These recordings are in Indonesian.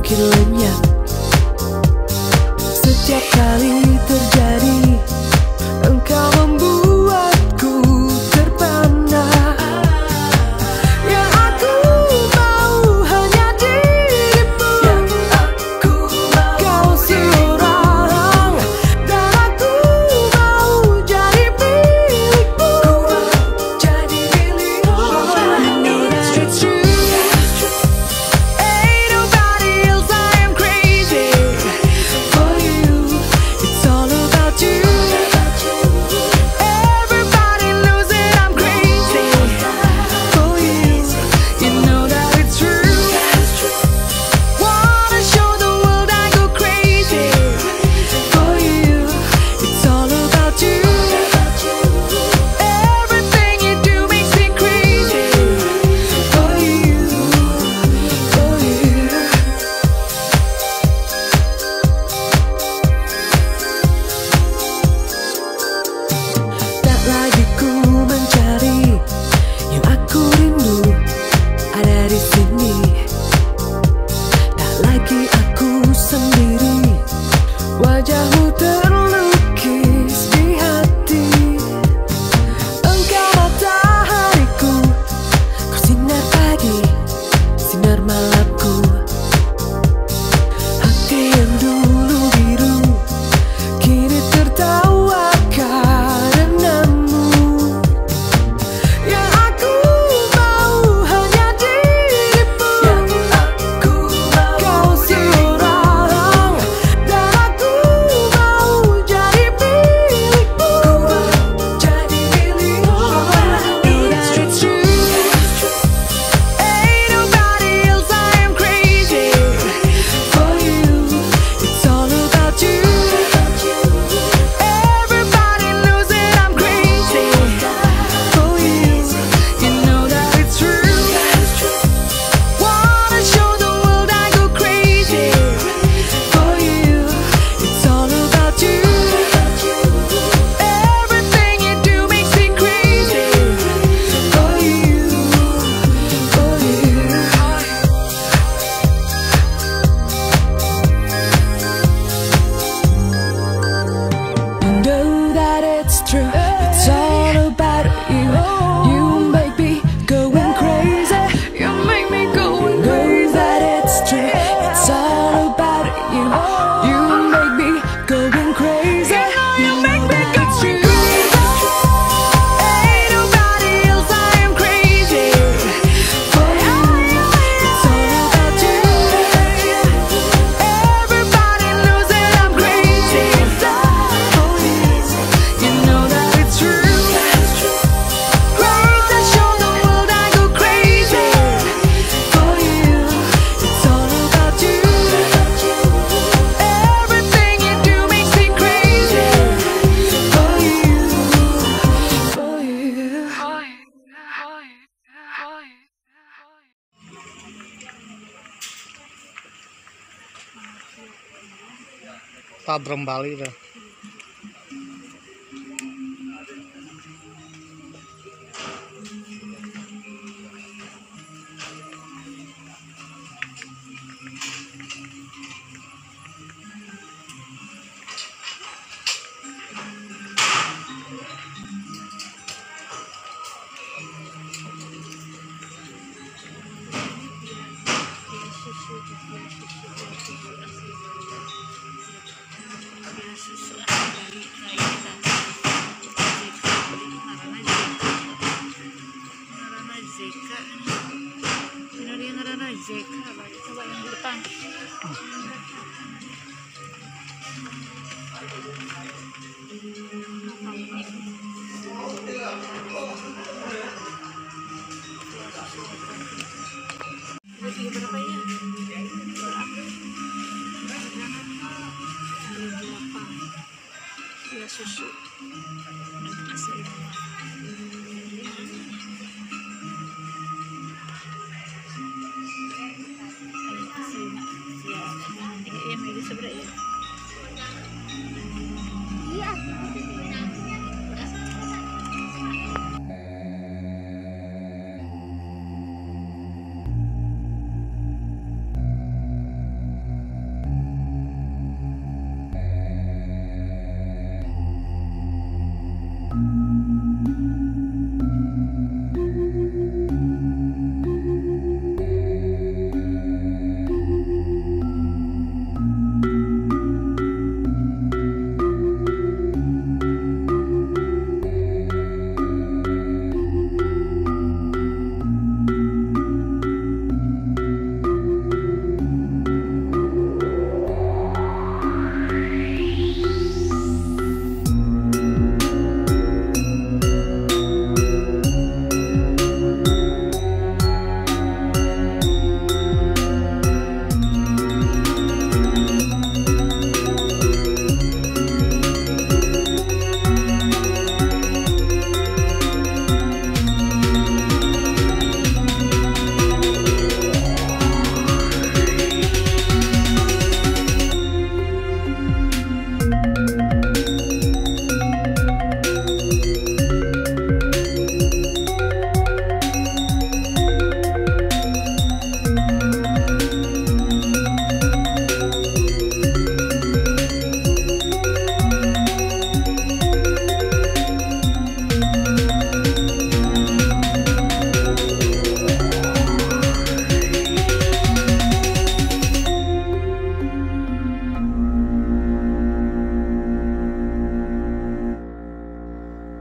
makin lenyap. Setiap kali terjadi, engkau membuatku terpana. Yang aku mau hanya dirimu, yang aku mau kau seorang, dan aku mau jadi milikmu, jadi milikmu. You know that it's true. Ain't nobody else, I am crazy for you. It's all about you. Everybody knows that I'm crazy for you. You know that it's true. Wanna show the world I go crazy for you. It's all about you. Everything you do makes me crazy for you, for you. Tak lagi ku mencari, yang aku rindu ada di sini. Tak lagi aku sendiri, wajahmu terlukis di hati. Engkau matahariku, kau sinar pagi, sinar malamku. Hati yang dulu biru kini tertawa karenamu. Yang aku mau hanya dirimu, yang aku mau kau seorang, dan aku mau jadi milikmu, jadi milikmu. You know that it's true. Ain't nobody else, I am crazy for you. It's all about you. Everybody knows that I'm crazy for you. You know that it's true. Wanna show the world I go crazy for you. It's all about you. Everything you do makes me crazy for you, for you. Know that it's true. It's all about you. You make me going crazy. You make me going crazy. Know that it's true. It's all about you. You make me going crazy. You make me go crazy. Ain't nobody else, I am crazy for you. It's all about you. Everybody knows that I'm crazy for you. You know that it's true. Crazy, show the world I go crazy for you. It's all about you. Everything you do makes me crazy for you, for you. Tabrem Bali dah. Coba yang di depan. Berapa ya? Ya susu.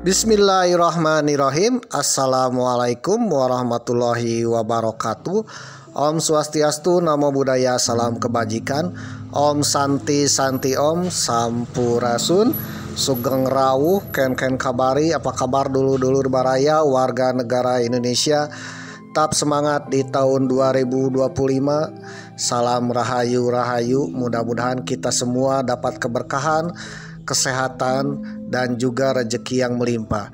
Bismillahirrahmanirrahim. Assalamualaikum warahmatullahi wabarakatuh. Om Swastiastu, Namo Buddhaya, salam kebajikan. Om Santi Santi Om, Sampurasun. Sugeng Rawuh, Ken kabari, apa kabar dulu-dulur baraya warga negara Indonesia. Tetap semangat di tahun 2025. Salam rahayu, mudah-mudahan kita semua dapat keberkahan, kesehatan, dan juga rezeki yang melimpah.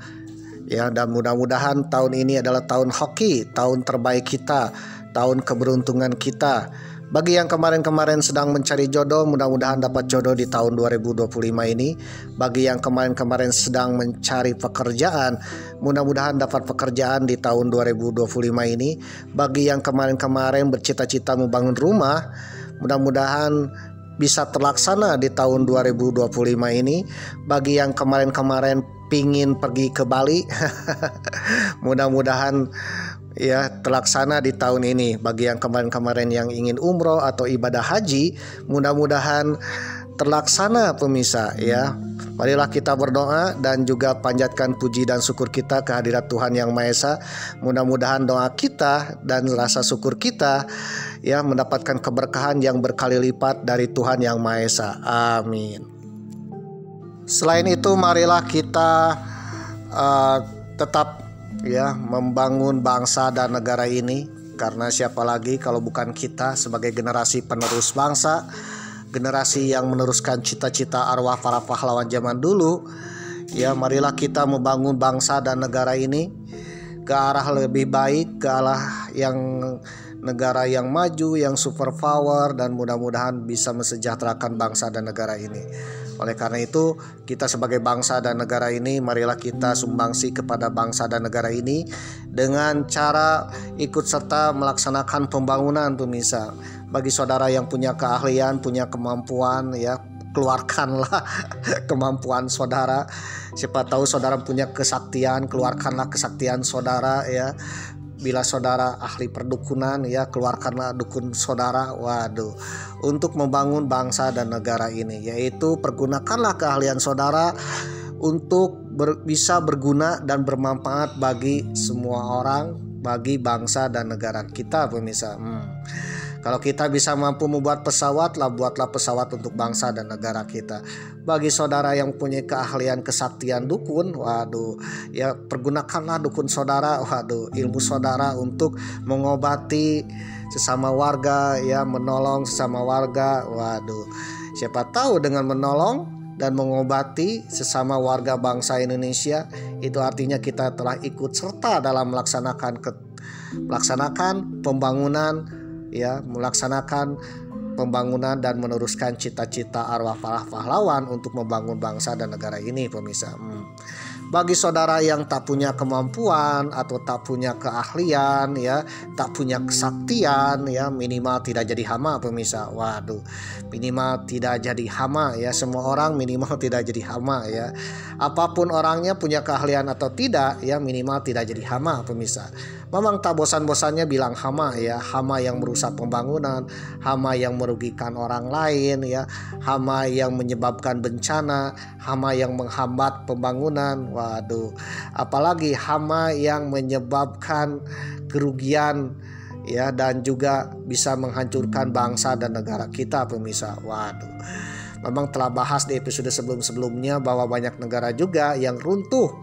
Ya, dan mudah-mudahan tahun ini adalah tahun hoki, tahun terbaik kita, tahun keberuntungan kita. Bagi yang kemarin-kemarin sedang mencari jodoh, mudah-mudahan dapat jodoh di tahun 2025 ini. Bagi yang kemarin-kemarin sedang mencari pekerjaan, mudah-mudahan dapat pekerjaan di tahun 2025 ini. Bagi yang kemarin-kemarin bercita-cita membangun rumah, mudah-mudahan bisa terlaksana di tahun 2025 ini. Bagi yang kemarin-kemarin pingin pergi ke Bali, mudah-mudahan ya terlaksana di tahun ini. Bagi yang kemarin-kemarin yang ingin umroh atau ibadah haji, mudah-mudahan terlaksana pemirsa ya. Marilah kita berdoa dan juga panjatkan puji dan syukur kita ke hadirat Tuhan Yang Maha Esa. Mudah-mudahan doa kita dan rasa syukur kita ya mendapatkan keberkahan yang berkali lipat dari Tuhan Yang Maha Esa. Amin. Selain itu, marilah kita tetap ya membangun bangsa dan negara ini, karena siapa lagi kalau bukan kita sebagai generasi penerus bangsa, generasi yang meneruskan cita-cita arwah para pahlawan zaman dulu. Ya, marilah kita membangun bangsa dan negara ini ke arah lebih baik, ke arah yang negara yang maju, yang superpower, dan mudah-mudahan bisa mensejahterakan bangsa dan negara ini. Oleh karena itu, kita sebagai bangsa dan negara ini, marilah kita sumbangsi kepada bangsa dan negara ini dengan cara ikut serta melaksanakan pembangunan pemirsa. Bagi saudara yang punya keahlian, punya kemampuan ya, keluarkanlah kemampuan saudara. Siapa tahu saudara punya kesaktian, keluarkanlah kesaktian saudara ya. Bila saudara ahli perdukunan ya, keluarkanlah dukun saudara. Waduh, untuk membangun bangsa dan negara ini, yaitu pergunakanlah keahlian saudara untuk bisa berguna dan bermanfaat bagi semua orang, bagi bangsa dan negara kita pemirsa. Kalau kita bisa mampu membuat pesawat, buatlah pesawat untuk bangsa dan negara kita. Bagi saudara yang punya keahlian kesaktian dukun, waduh, ya pergunakanlah dukun saudara, waduh, ilmu saudara untuk mengobati sesama warga, ya menolong sesama warga, waduh. Siapa tahu dengan menolong dan mengobati sesama warga bangsa Indonesia, itu artinya kita telah ikut serta dalam melaksanakan pembangunan, ya, melaksanakan pembangunan dan meneruskan cita-cita arwah para pahlawan untuk membangun bangsa dan negara ini pemirsa. Bagi saudara yang tak punya kemampuan atau tak punya keahlian ya, tak punya kesaktian ya, minimal tidak jadi hama pemirsa. Waduh, minimal tidak jadi hama ya. Semua orang minimal tidak jadi hama ya. Apapun orangnya, punya keahlian atau tidak ya, minimal tidak jadi hama pemirsa. Memang tak bosan-bosannya bilang hama ya, hama yang merusak pembangunan, hama yang merugikan orang lain ya, hama yang menyebabkan bencana, hama yang menghambat pembangunan. Waduh, apalagi hama yang menyebabkan kerugian ya, dan juga bisa menghancurkan bangsa dan negara kita pemirsa. Waduh, memang telah bahas di episode sebelum-sebelumnya bahwa banyak negara juga yang runtuh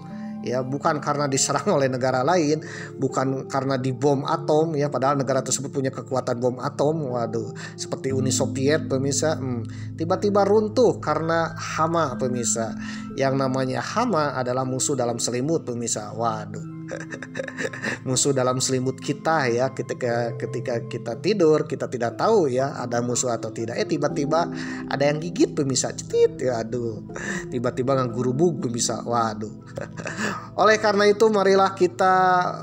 ya, bukan karena diserang oleh negara lain, bukan karena dibom atom ya, padahal negara tersebut punya kekuatan bom atom. Waduh, seperti Uni Soviet pemirsa, tiba-tiba runtuh karena hama pemirsa. Yang namanya hama adalah musuh dalam selimut pemirsa. Waduh, musuh dalam selimut kita ya, ketika kita tidur kita tidak tahu ya ada musuh atau tidak. Tiba-tiba ada yang gigit pemirsa, cetit ya, aduh, tiba-tiba ngegurubug pemirsa. Waduh. Oleh karena itu, marilah kita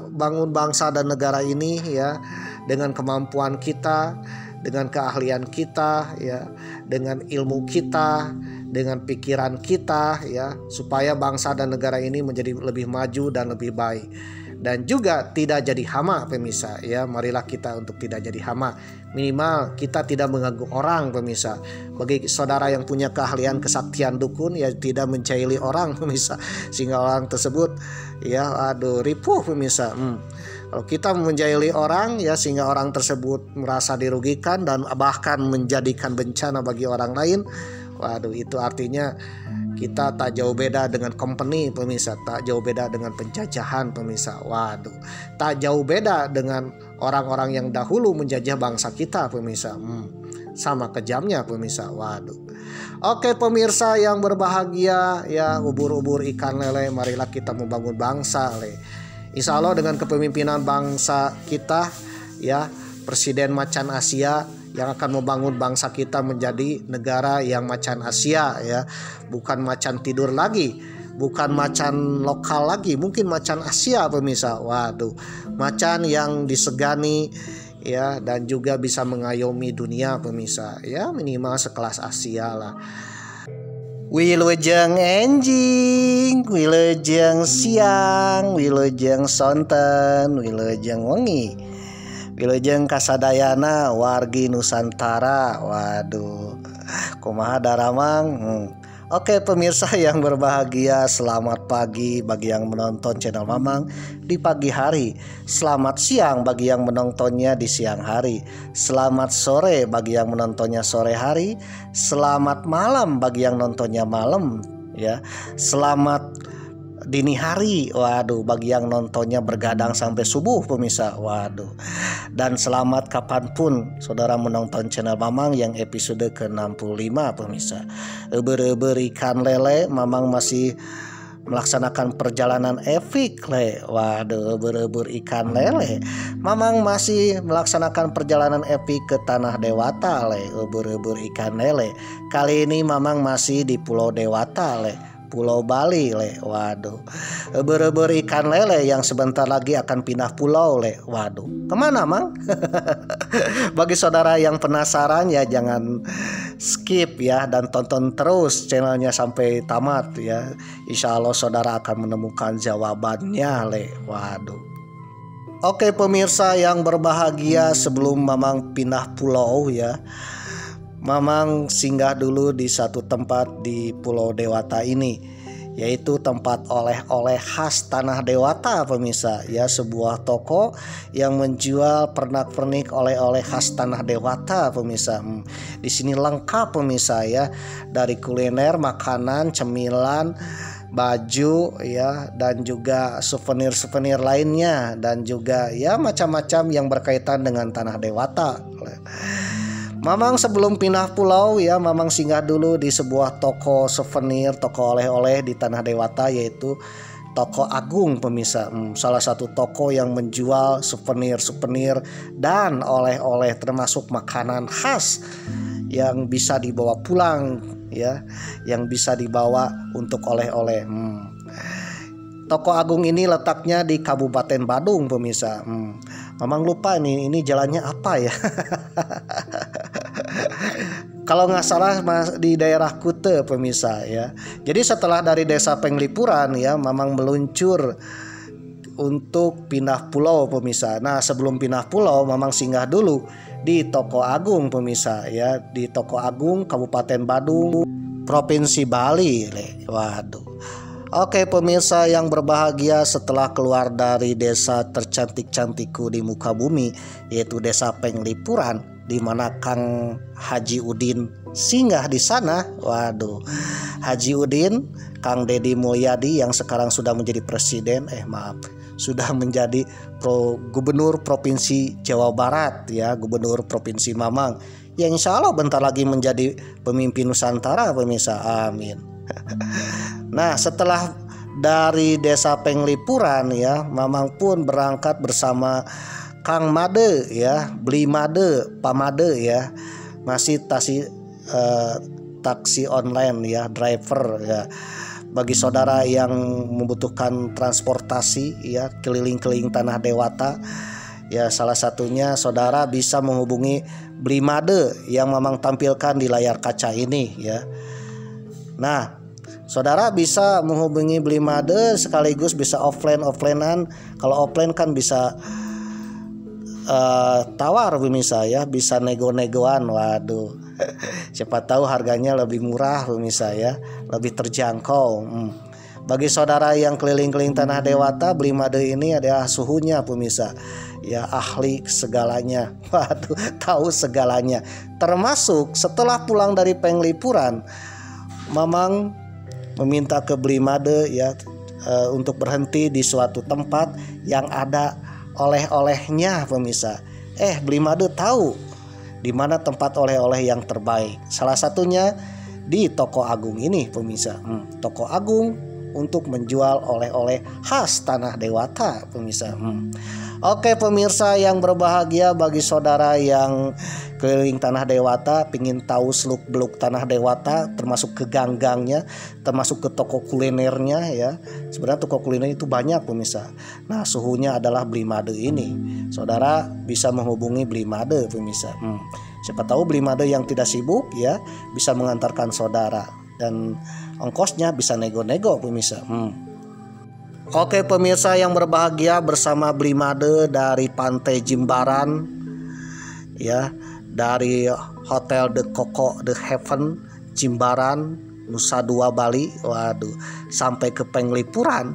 bangun bangsa dan negara ini ya, dengan kemampuan kita, dengan keahlian kita ya, dengan ilmu kita, dengan pikiran kita ya, supaya bangsa dan negara ini menjadi lebih maju dan lebih baik. dan juga tidak jadi hama pemirsa ya. Marilah kita untuk tidak jadi hama, minimal kita tidak mengganggu orang pemirsa. Bagi saudara yang punya keahlian kesaktian dukun ya, tidak mencaili orang pemirsa sehingga orang tersebut ya ripuh pemirsa. Kalau kita menjahili orang ya sehingga orang tersebut merasa dirugikan dan bahkan menjadikan bencana bagi orang lain, itu artinya kita tak jauh beda dengan company pemirsa, tak jauh beda dengan penjajahan pemirsa. Tak jauh beda dengan orang-orang yang dahulu menjajah bangsa kita pemirsa. Sama kejamnya pemirsa. Oke pemirsa yang berbahagia ya, ubur-ubur ikan lele, marilah kita membangun bangsa Insya Allah dengan kepemimpinan bangsa kita ya, Presiden Macan Asia yang akan membangun bangsa kita menjadi negara yang macan Asia ya, bukan macan tidur lagi, bukan macan lokal lagi, mungkin macan Asia pemirsa. Macan yang disegani ya, dan juga bisa mengayomi dunia pemirsa ya, minimal sekelas Asia lah. Wilujeng enjing, wilujeng siang, wilujeng sonten, wilujeng wengi, wilujeng kasadayana wargi Nusantara. Kumaha daramang. Oke pemirsa yang berbahagia, selamat pagi bagi yang menonton channel Mamang di pagi hari, selamat siang bagi yang menontonnya di siang hari, selamat sore bagi yang menontonnya sore hari, selamat malam bagi yang nontonnya malam ya, selamat dini hari bagi yang nontonnya bergadang sampai subuh pemirsa. Dan selamat kapanpun saudara menonton channel Mamang yang episode ke-65 pemirsa. Eber-eber ikan lele, Mamang masih melaksanakan perjalanan epik eber-eber ikan lele, Mamang masih melaksanakan perjalanan epik ke tanah Dewata eber-eber ikan lele. Kali ini Mamang masih di Pulau Dewata Pulau Bali eber-eber ikan lele yang sebentar lagi akan pindah pulau kemana Mang? Bagi saudara yang penasaran ya, jangan skip ya, dan tonton terus channelnya sampai tamat ya. Insya Allah saudara akan menemukan jawabannya Oke pemirsa yang berbahagia, sebelum Mamang pindah pulau ya, Mamang singgah dulu di satu tempat di Pulau Dewata ini, yaitu tempat oleh-oleh khas tanah Dewata pemirsa ya, sebuah toko yang menjual pernak-pernik oleh-oleh khas tanah Dewata pemirsa. Di sini lengkap pemirsa ya, dari kuliner, makanan, cemilan, baju ya, dan juga souvenir-souvenir lainnya, dan juga ya macam-macam yang berkaitan dengan tanah Dewata. Mamang sebelum pindah pulau ya, Mamang singgah dulu di sebuah toko souvenir, toko oleh-oleh di tanah Dewata, yaitu Toko Agung pemirsa. Salah satu toko yang menjual souvenir-souvenir dan oleh-oleh, termasuk makanan khas yang bisa dibawa pulang ya, yang bisa dibawa untuk oleh-oleh. Toko Agung ini letaknya di Kabupaten Badung pemirsa. Mamang lupa ini jalannya apa ya. Kalau nggak salah di daerah Kute pemirsa ya. Jadi setelah dari desa Penglipuran ya, Mamang meluncur untuk pindah pulau pemirsa. Nah sebelum pindah pulau, Mamang singgah dulu di Toko Agung pemirsa ya, di Toko Agung Kabupaten Badung, Provinsi Bali. Oke pemirsa yang berbahagia, setelah keluar dari desa tercantik-cantikku di muka bumi, yaitu desa Penglipuran, di mana Kang Haji Udin singgah di sana. Haji Udin, Kang Deddy Mulyadi yang sekarang sudah menjadi presiden, sudah menjadi gubernur provinsi Jawa Barat ya, gubernur provinsi Mamang, yang insya Allah bentar lagi menjadi pemimpin Nusantara pemirsa, amin. Nah setelah dari desa Penglipuran ya, Mamang pun berangkat bersama Kang Made ya, beli Made, Pamade ya, masih taksi online ya, driver ya. Bagi saudara yang membutuhkan transportasi ya, keliling-keliling tanah Dewata ya, salah satunya saudara bisa menghubungi beli Made yang Mamang tampilkan di layar kaca ini ya. Nah Saudara bisa menghubungi Blimade sekaligus bisa offlinean. Kalau offline kan bisa tawar pemirsa ya, bisa nego-negoan. Waduh, siapa tahu harganya lebih murah pemirsa ya, lebih terjangkau. Bagi saudara yang keliling-keliling Tanah Dewata, Blimade ini adalah suhunya pemirsa ya, ahli segalanya. Waduh, tahu segalanya. Termasuk setelah pulang dari penglipuran, Mamang meminta ke Blimade ya untuk berhenti di suatu tempat yang ada oleh-olehnya pemirsa. Blimade tahu di mana tempat oleh-oleh yang terbaik. Salah satunya di Toko Agung ini pemirsa. Toko Agung untuk menjual oleh-oleh khas Tanah Dewata pemirsa. Oke pemirsa yang berbahagia, bagi saudara yang keliling Tanah Dewata pingin tahu seluk-beluk Tanah Dewata, termasuk ke gang-gangnya, termasuk ke toko kulinernya ya. Sebenarnya toko kuliner itu banyak pemirsa. Nah, suhunya adalah Blimade ini. Saudara bisa menghubungi Blimade pemirsa. Siapa tahu Blimade yang tidak sibuk ya bisa mengantarkan saudara, dan ongkosnya bisa nego-nego pemirsa. Oke pemirsa yang berbahagia, bersama Blimade dari Pantai Jimbaran ya, dari Hotel The Coco The Heaven Jimbaran, Nusa Dua Bali. Waduh, sampai ke Penglipuran,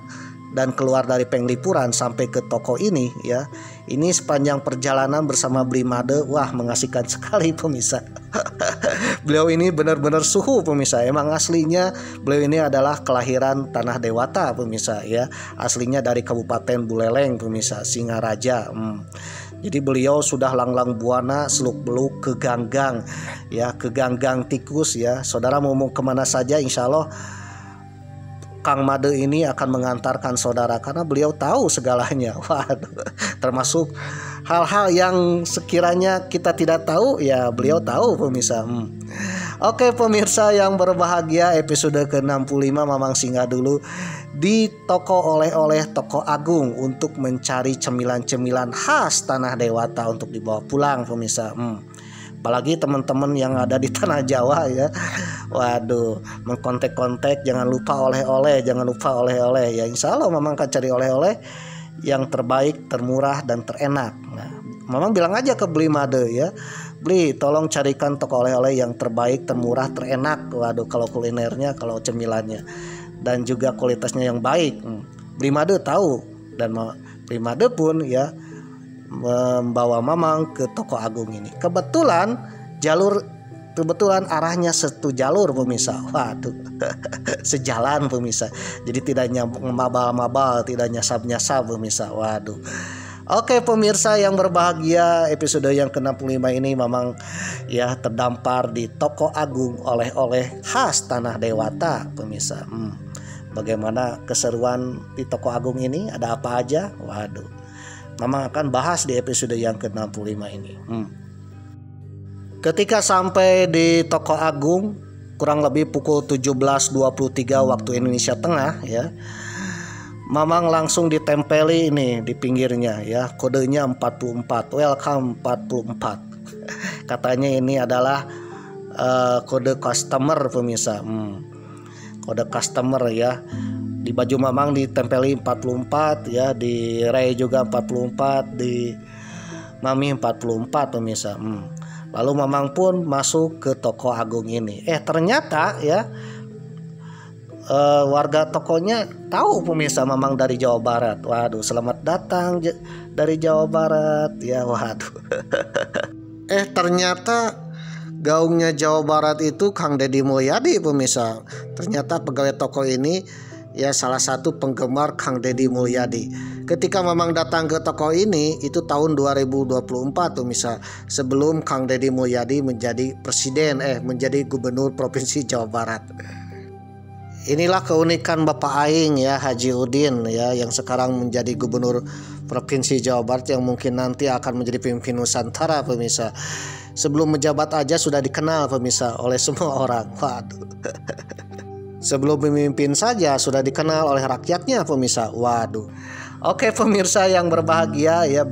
dan keluar dari Penglipuran sampai ke toko ini ya. Ini sepanjang perjalanan bersama Blimade, wah mengasihkan sekali pemirsa. Beliau ini benar-benar suhu pemirsa. Emang aslinya beliau ini adalah kelahiran Tanah Dewata pemirsa ya. Aslinya dari Kabupaten Buleleng pemirsa, Singaraja. Jadi beliau sudah langlang buana seluk-beluk ke gang-gang ya, ke gang-gang tikus ya. Saudara mau kemana saja, insya Allah Kang Made ini akan mengantarkan saudara, karena beliau tahu segalanya. Waduh, termasuk hal-hal yang sekiranya kita tidak tahu ya beliau tahu pemirsa. Oke pemirsa yang berbahagia, episode ke-65 Mamang singgah dulu di toko oleh-oleh Toko Agung untuk mencari cemilan-cemilan khas Tanah Dewata untuk dibawa pulang pemirsa. Apalagi teman-teman yang ada di Tanah Jawa ya. Waduh, mengkontek-kontek, jangan lupa oleh-oleh ya. Insya Allah Mamang akan cari oleh-oleh yang terbaik, termurah, dan terenak. Nah, Mamang bilang aja ke Blimade ya, Bli tolong carikan toko oleh-oleh yang terbaik, termurah, terenak. Waduh, kalau kulinernya, kalau cemilannya, dan juga kualitasnya yang baik. Blimade tahu, dan Blimade pun ya membawa Mamang ke Toko Agung ini. Kebetulan arahnya satu jalur pemirsa. Waduh, sejalan pemirsa. Jadi tidak mabal-mabal, tidak nyasab-nyasab pemirsa. Waduh. Oke pemirsa yang berbahagia, episode yang ke-65 ini Mamang ya terdampar di Toko Agung oleh-oleh khas Tanah Dewata pemirsa. Bagaimana keseruan di Toko Agung ini? Ada apa aja? Waduh, Mamang akan bahas di episode yang ke-65 ini. Ketika sampai di Toko Agung kurang lebih pukul 17.23 waktu Indonesia Tengah ya, Mamang langsung ditempeli ini di pinggirnya ya, kodenya 44, welcome 44. Katanya ini adalah kode customer pemirsa. Kode customer ya. Di baju Mamang ditempeli 44 ya, di Ray juga 44, di Mami 44 pemirsa. Lalu Mamang pun masuk ke Toko Agung ini. Ternyata ya warga tokonya tahu pemirsa Mamang dari Jawa Barat. Waduh, selamat datang dari Jawa Barat ya. Waduh. Ternyata gaungnya Jawa Barat itu Kang Deddy Mulyadi pemirsa. Ternyata pegawai toko ini ya salah satu penggemar Kang Deddy Mulyadi. Ketika Mamang datang ke toko ini itu tahun 2024 pemirsa, sebelum Kang Deddy Mulyadi menjadi presiden menjadi gubernur Provinsi Jawa Barat. Inilah keunikan Bapak Aing ya, Haji Udin ya, yang sekarang menjadi gubernur Provinsi Jawa Barat, yang mungkin nanti akan menjadi pemimpin Nusantara pemirsa. Sebelum menjabat aja sudah dikenal pemirsa oleh semua orang. Waduh. Sebelum memimpin saja sudah dikenal oleh rakyatnya pemirsa. Waduh. Oke pemirsa yang berbahagia ya,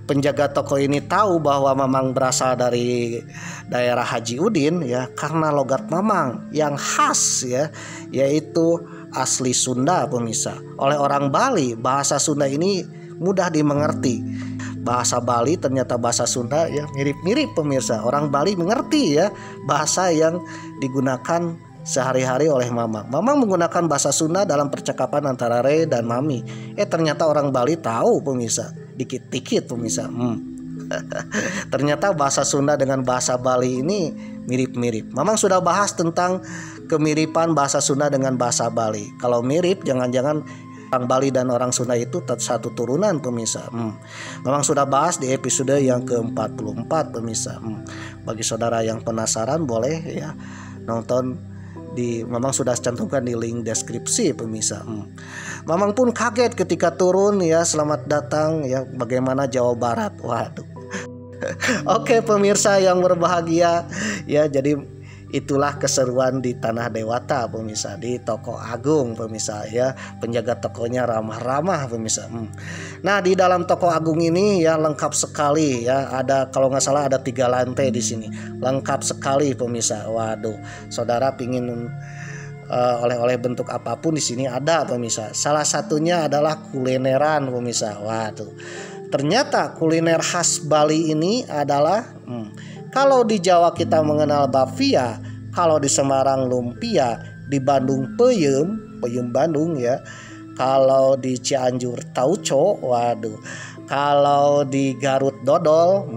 penjaga toko ini tahu bahwa Mamang berasal dari daerah Haji Udin ya, karena logat Mamang yang khas ya, yaitu asli Sunda pemirsa. Oleh orang Bali, bahasa Sunda ini mudah dimengerti. Bahasa Bali ternyata bahasa Sunda ya mirip-mirip pemirsa. Orang Bali mengerti ya bahasa yang digunakan sehari-hari oleh Mamang. Mamang menggunakan bahasa Sunda dalam percakapan antara Re dan Mami. Ternyata orang Bali tahu pemirsa, dikit-dikit pemirsa. Ternyata bahasa Sunda dengan bahasa Bali ini mirip-mirip. Mamang sudah bahas tentang kemiripan bahasa Sunda dengan bahasa Bali. Kalau mirip, jangan-jangan orang Bali dan orang Sunda itu satu turunan pemirsa. Memang sudah bahas di episode yang ke-44 pemirsa. Bagi saudara yang penasaran boleh ya nonton Mamang sudah cantumkan di link deskripsi pemirsa. Mamang pun kaget ketika turun ya, selamat datang ya, bagaimana Jawa Barat. Waduh. Oke pemirsa yang berbahagia ya, jadi itulah keseruan di Tanah Dewata pemirsa, di Toko Agung pemirsa ya. Penjaga tokonya ramah-ramah pemirsa. Nah di dalam Toko Agung ini ya lengkap sekali ya, ada kalau nggak salah ada 3 lantai di sini, lengkap sekali pemirsa. Waduh, saudara pingin oleh-oleh bentuk apapun di sini ada pemirsa. Salah satunya adalah kulineran pemirsa. Waduh, ternyata kuliner khas Bali ini adalah kalau di Jawa kita mengenal bavia, kalau di Semarang lumpia, di Bandung peyem Bandung ya. Kalau di Cianjur tauco, waduh. Kalau di Garut dodol,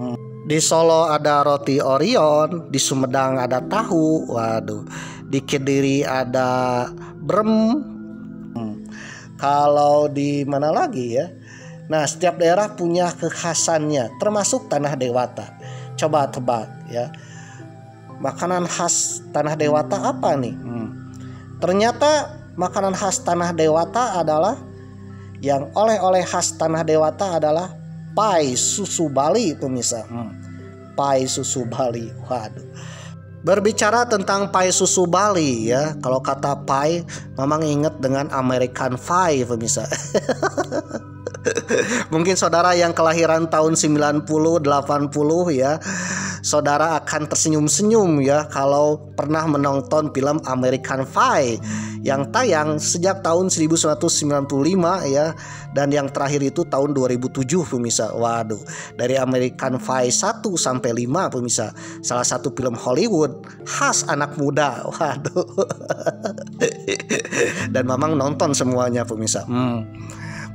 di Solo ada roti Orion, di Sumedang ada tahu, waduh. Di Kediri ada brem. Kalau di mana lagi ya? Nah, setiap daerah punya kekhasannya, termasuk Tanah Dewata. Coba tebak ya, makanan khas Tanah Dewata apa nih? Ternyata makanan khas Tanah Dewata adalah, yang oleh-oleh khas Tanah Dewata adalah pai susu Bali pemirsa. Pai susu Bali. Waduh. Berbicara tentang pai susu Bali ya, kalau kata pai Mamang inget dengan American Pie pemirsa. Mungkin saudara yang kelahiran tahun 90, 80 ya, saudara akan tersenyum-senyum ya kalau pernah menonton film American Pie yang tayang sejak tahun 1995 ya, dan yang terakhir itu tahun 2007 pemirsa. Waduh, dari American Pie 1 sampai 5 pemirsa, salah satu film Hollywood khas anak muda. Waduh. Dan Mamang nonton semuanya pemirsa.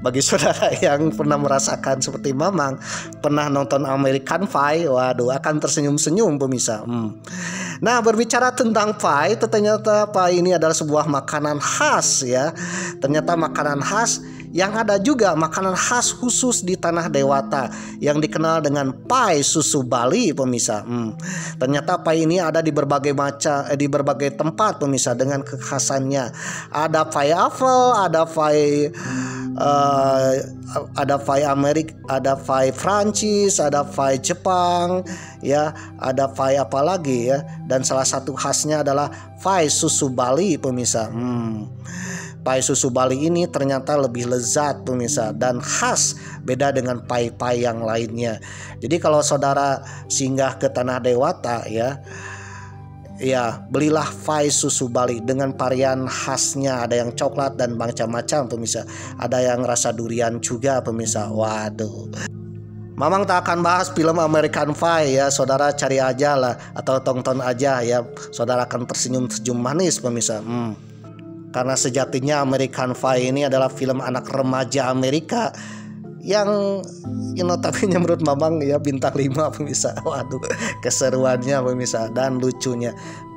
Bagi saudara yang pernah merasakan seperti Mamang, pernah nonton American Pie, waduh akan tersenyum-senyum pemirsa. Nah berbicara tentang pie, ternyata pie ini adalah sebuah makanan khas ya. Ternyata makanan khas yang ada juga makanan khas khusus di Tanah Dewata yang dikenal dengan pai susu Bali pemirsa. Ternyata pai ini ada di berbagai di berbagai tempat pemirsa dengan kekhasannya. Ada pai apel, ada pai Amerika, ada pai Prancis, ada pai Jepang ya, ada pai apa lagi ya, dan salah satu khasnya adalah pai susu Bali pemirsa. Pai susu Bali ini ternyata lebih lezat pemirsa dan khas, beda dengan pai-pai yang lainnya. Jadi kalau saudara singgah ke Tanah Dewata ya, belilah pai susu Bali dengan varian khasnya, ada yang coklat dan macam-macam pemirsa. Ada yang rasa durian juga pemirsa. Waduh. Mamang tak akan bahas film American Pie ya, saudara cari aja lah atau tonton aja ya, saudara akan tersenyum-senyum manis pemirsa. Karena sejatinya American Pie ini adalah film anak remaja Amerika yang notabene menurut Mamang ya bintang 5 pemirsa. Waduh, keseruannya pemirsa dan lucunya.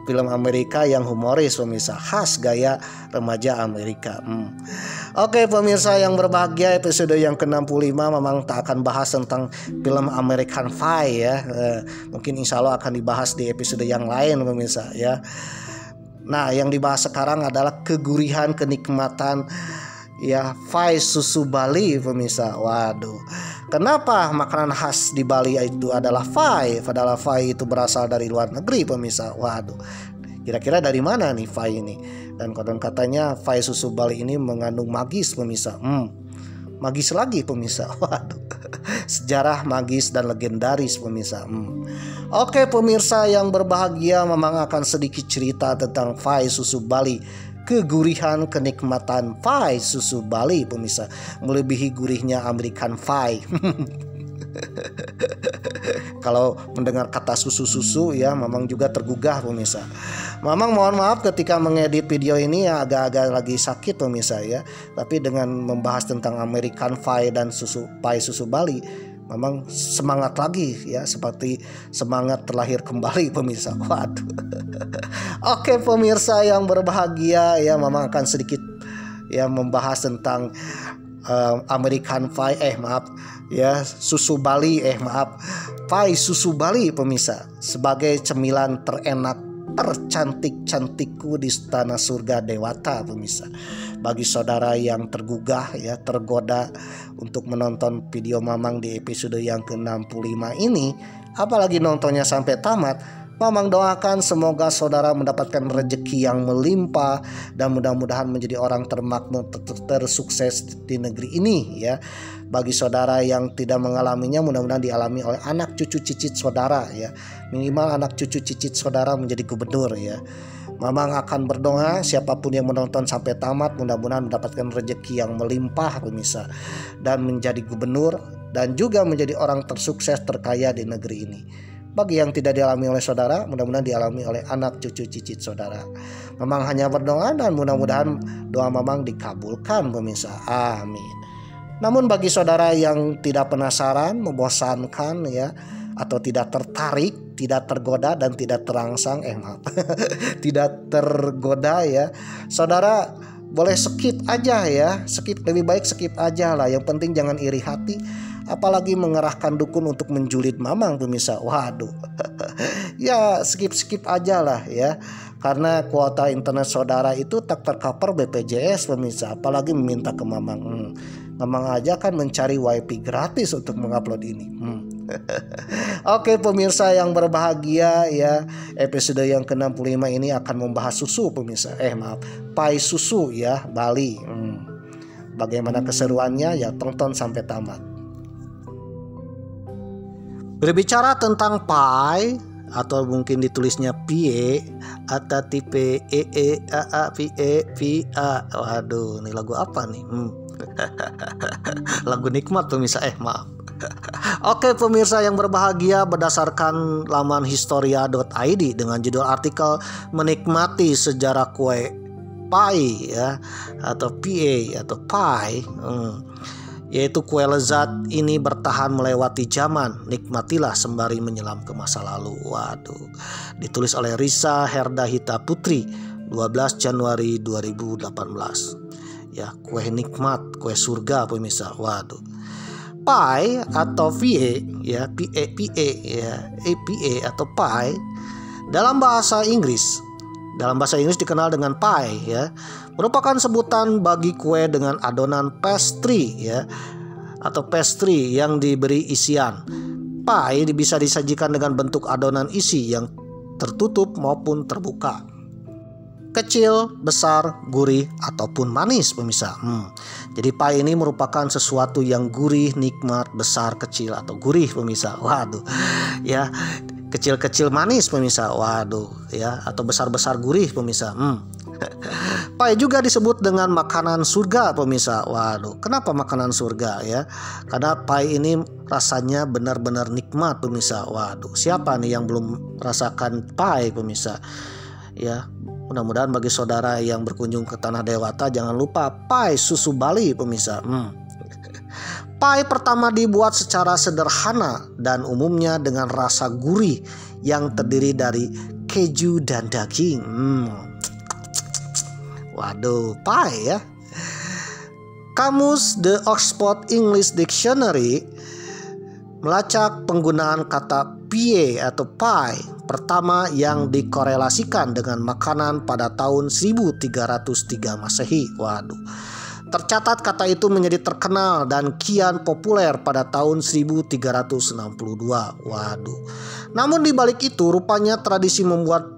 Film Amerika yang humoris pemirsa, khas gaya remaja Amerika. Oke pemirsa yang berbahagia, episode yang ke-65 Mamang tak akan bahas tentang film American Pie ya. Mungkin insya Allah akan dibahas di episode yang lain pemirsa ya. Nah yang dibahas sekarang adalah kegurihan, kenikmatan ya pai susu Bali pemirsa. Waduh, kenapa makanan khas di Bali itu adalah pai? Padahal pai itu berasal dari luar negeri pemirsa. Waduh, kira-kira dari mana nih pai ini? Dan konon katanya pai susu Bali ini mengandung magis pemirsa. Magis lagi pemirsa. Waduh. sejarah magis dan legendaris pemirsa. Oke pemirsa yang berbahagia, memang akan sedikit cerita tentang pie susu Bali. Kegurihan kenikmatan pie susu Bali pemirsa melebihi gurihnya American pie. Kalau mendengar kata susu-susu ya, Mamang juga tergugah pemirsa. Mamang mohon maaf ketika mengedit video ini ya, agak-agak lagi sakit pemirsa ya. Tapi dengan membahas tentang American pie dan pie susu Bali, Mamang semangat lagi ya, seperti semangat terlahir kembali pemirsa. Waduh. Oke pemirsa yang berbahagia ya, Mamang akan sedikit ya membahas tentang American pie susu Bali pie susu Bali pemirsa, sebagai cemilan terenak tercantik-cantikku di istana surga dewata pemirsa. Bagi saudara yang tergugah ya, tergoda untuk menonton video Mamang di episode yang ke-65 ini, apalagi nontonnya sampai tamat, Mamang doakan semoga saudara mendapatkan rezeki yang melimpah dan mudah-mudahan menjadi orang termakmur tersukses di negeri ini ya. Bagi saudara yang tidak mengalaminya, mudah-mudahan dialami oleh anak cucu cicit saudara ya. Minimal anak cucu cicit saudara menjadi gubernur ya. Mamang akan berdoa siapapun yang menonton sampai tamat mudah-mudahan mendapatkan rezeki yang melimpah pemirsa, dan menjadi gubernur dan juga menjadi orang tersukses terkaya di negeri ini. Bagi yang tidak dialami oleh saudara, mudah-mudahan dialami oleh anak cucu cicit saudara. Mamang hanya berdoa dan mudah-mudahan doa Mamang dikabulkan pemirsa. Amin. Namun bagi saudara yang tidak penasaran, membosankan ya, atau tidak tertarik, tidak tergoda dan tidak terangsang, tidak tergoda ya, saudara boleh skip aja ya. Lebih baik skip aja lah. Yang penting jangan iri hati, apalagi mengerahkan dukun untuk menjulid Mamang pemirsa. Waduh. Ya skip aja lah ya, karena kuota internet saudara itu tak tercover BPJS pemirsa, apalagi meminta ke Mamang. Mamang aja kan mencari wifi gratis untuk mengupload ini. Oke pemirsa yang berbahagia ya, episode yang ke-65 ini akan membahas susu pemirsa. Pie susu ya Bali. Bagaimana keseruannya ya, tonton sampai tamat. Berbicara tentang pie, atau mungkin ditulisnya pie atau tipe pie. Waduh, ini lagu apa nih? Lagu nikmat pemirsa. Oke pemirsa yang berbahagia, berdasarkan laman historia.id dengan judul artikel menikmati sejarah kue pie ya, atau pie atau pie, yaitu kue lezat ini bertahan melewati zaman, nikmatilah sembari menyelam ke masa lalu. Waduh, ditulis oleh Risa Herdahita Putri 12 Januari 2018 ya. Kue nikmat, kue surga pemirsa. Waduh, pie atau pie ya, pie atau pie dalam bahasa Inggris dikenal dengan pie ya, merupakan sebutan bagi kue dengan adonan pastry ya, atau pastry yang diberi isian. Pie bisa disajikan dengan bentuk adonan isi yang tertutup maupun terbuka, kecil, besar, gurih, ataupun manis pemirsa. Jadi pie ini merupakan sesuatu yang gurih, nikmat, besar, kecil, atau gurih pemirsa. Waduh ya, kecil-kecil manis pemirsa. Waduh ya, atau besar-besar gurih pemirsa. Pie juga disebut dengan makanan surga pemirsa. Waduh, kenapa makanan surga ya? Karena pie ini rasanya benar-benar nikmat pemirsa. Waduh, siapa nih yang belum merasakan pie pemirsa? Ya, mudah-mudahan bagi saudara yang berkunjung ke Tanah Dewata jangan lupa pie susu Bali pemirsa. Pie pertama dibuat secara sederhana dan umumnya dengan rasa gurih yang terdiri dari keju dan daging. Waduh, pie ya. Kamus The Oxford English Dictionary melacak penggunaan kata pie atau pie pertama yang dikorelasikan dengan makanan pada tahun 1303 Masehi. Waduh. Tercatat kata itu menjadi terkenal dan kian populer pada tahun 1362. Waduh. Namun di balik itu rupanya tradisi membuat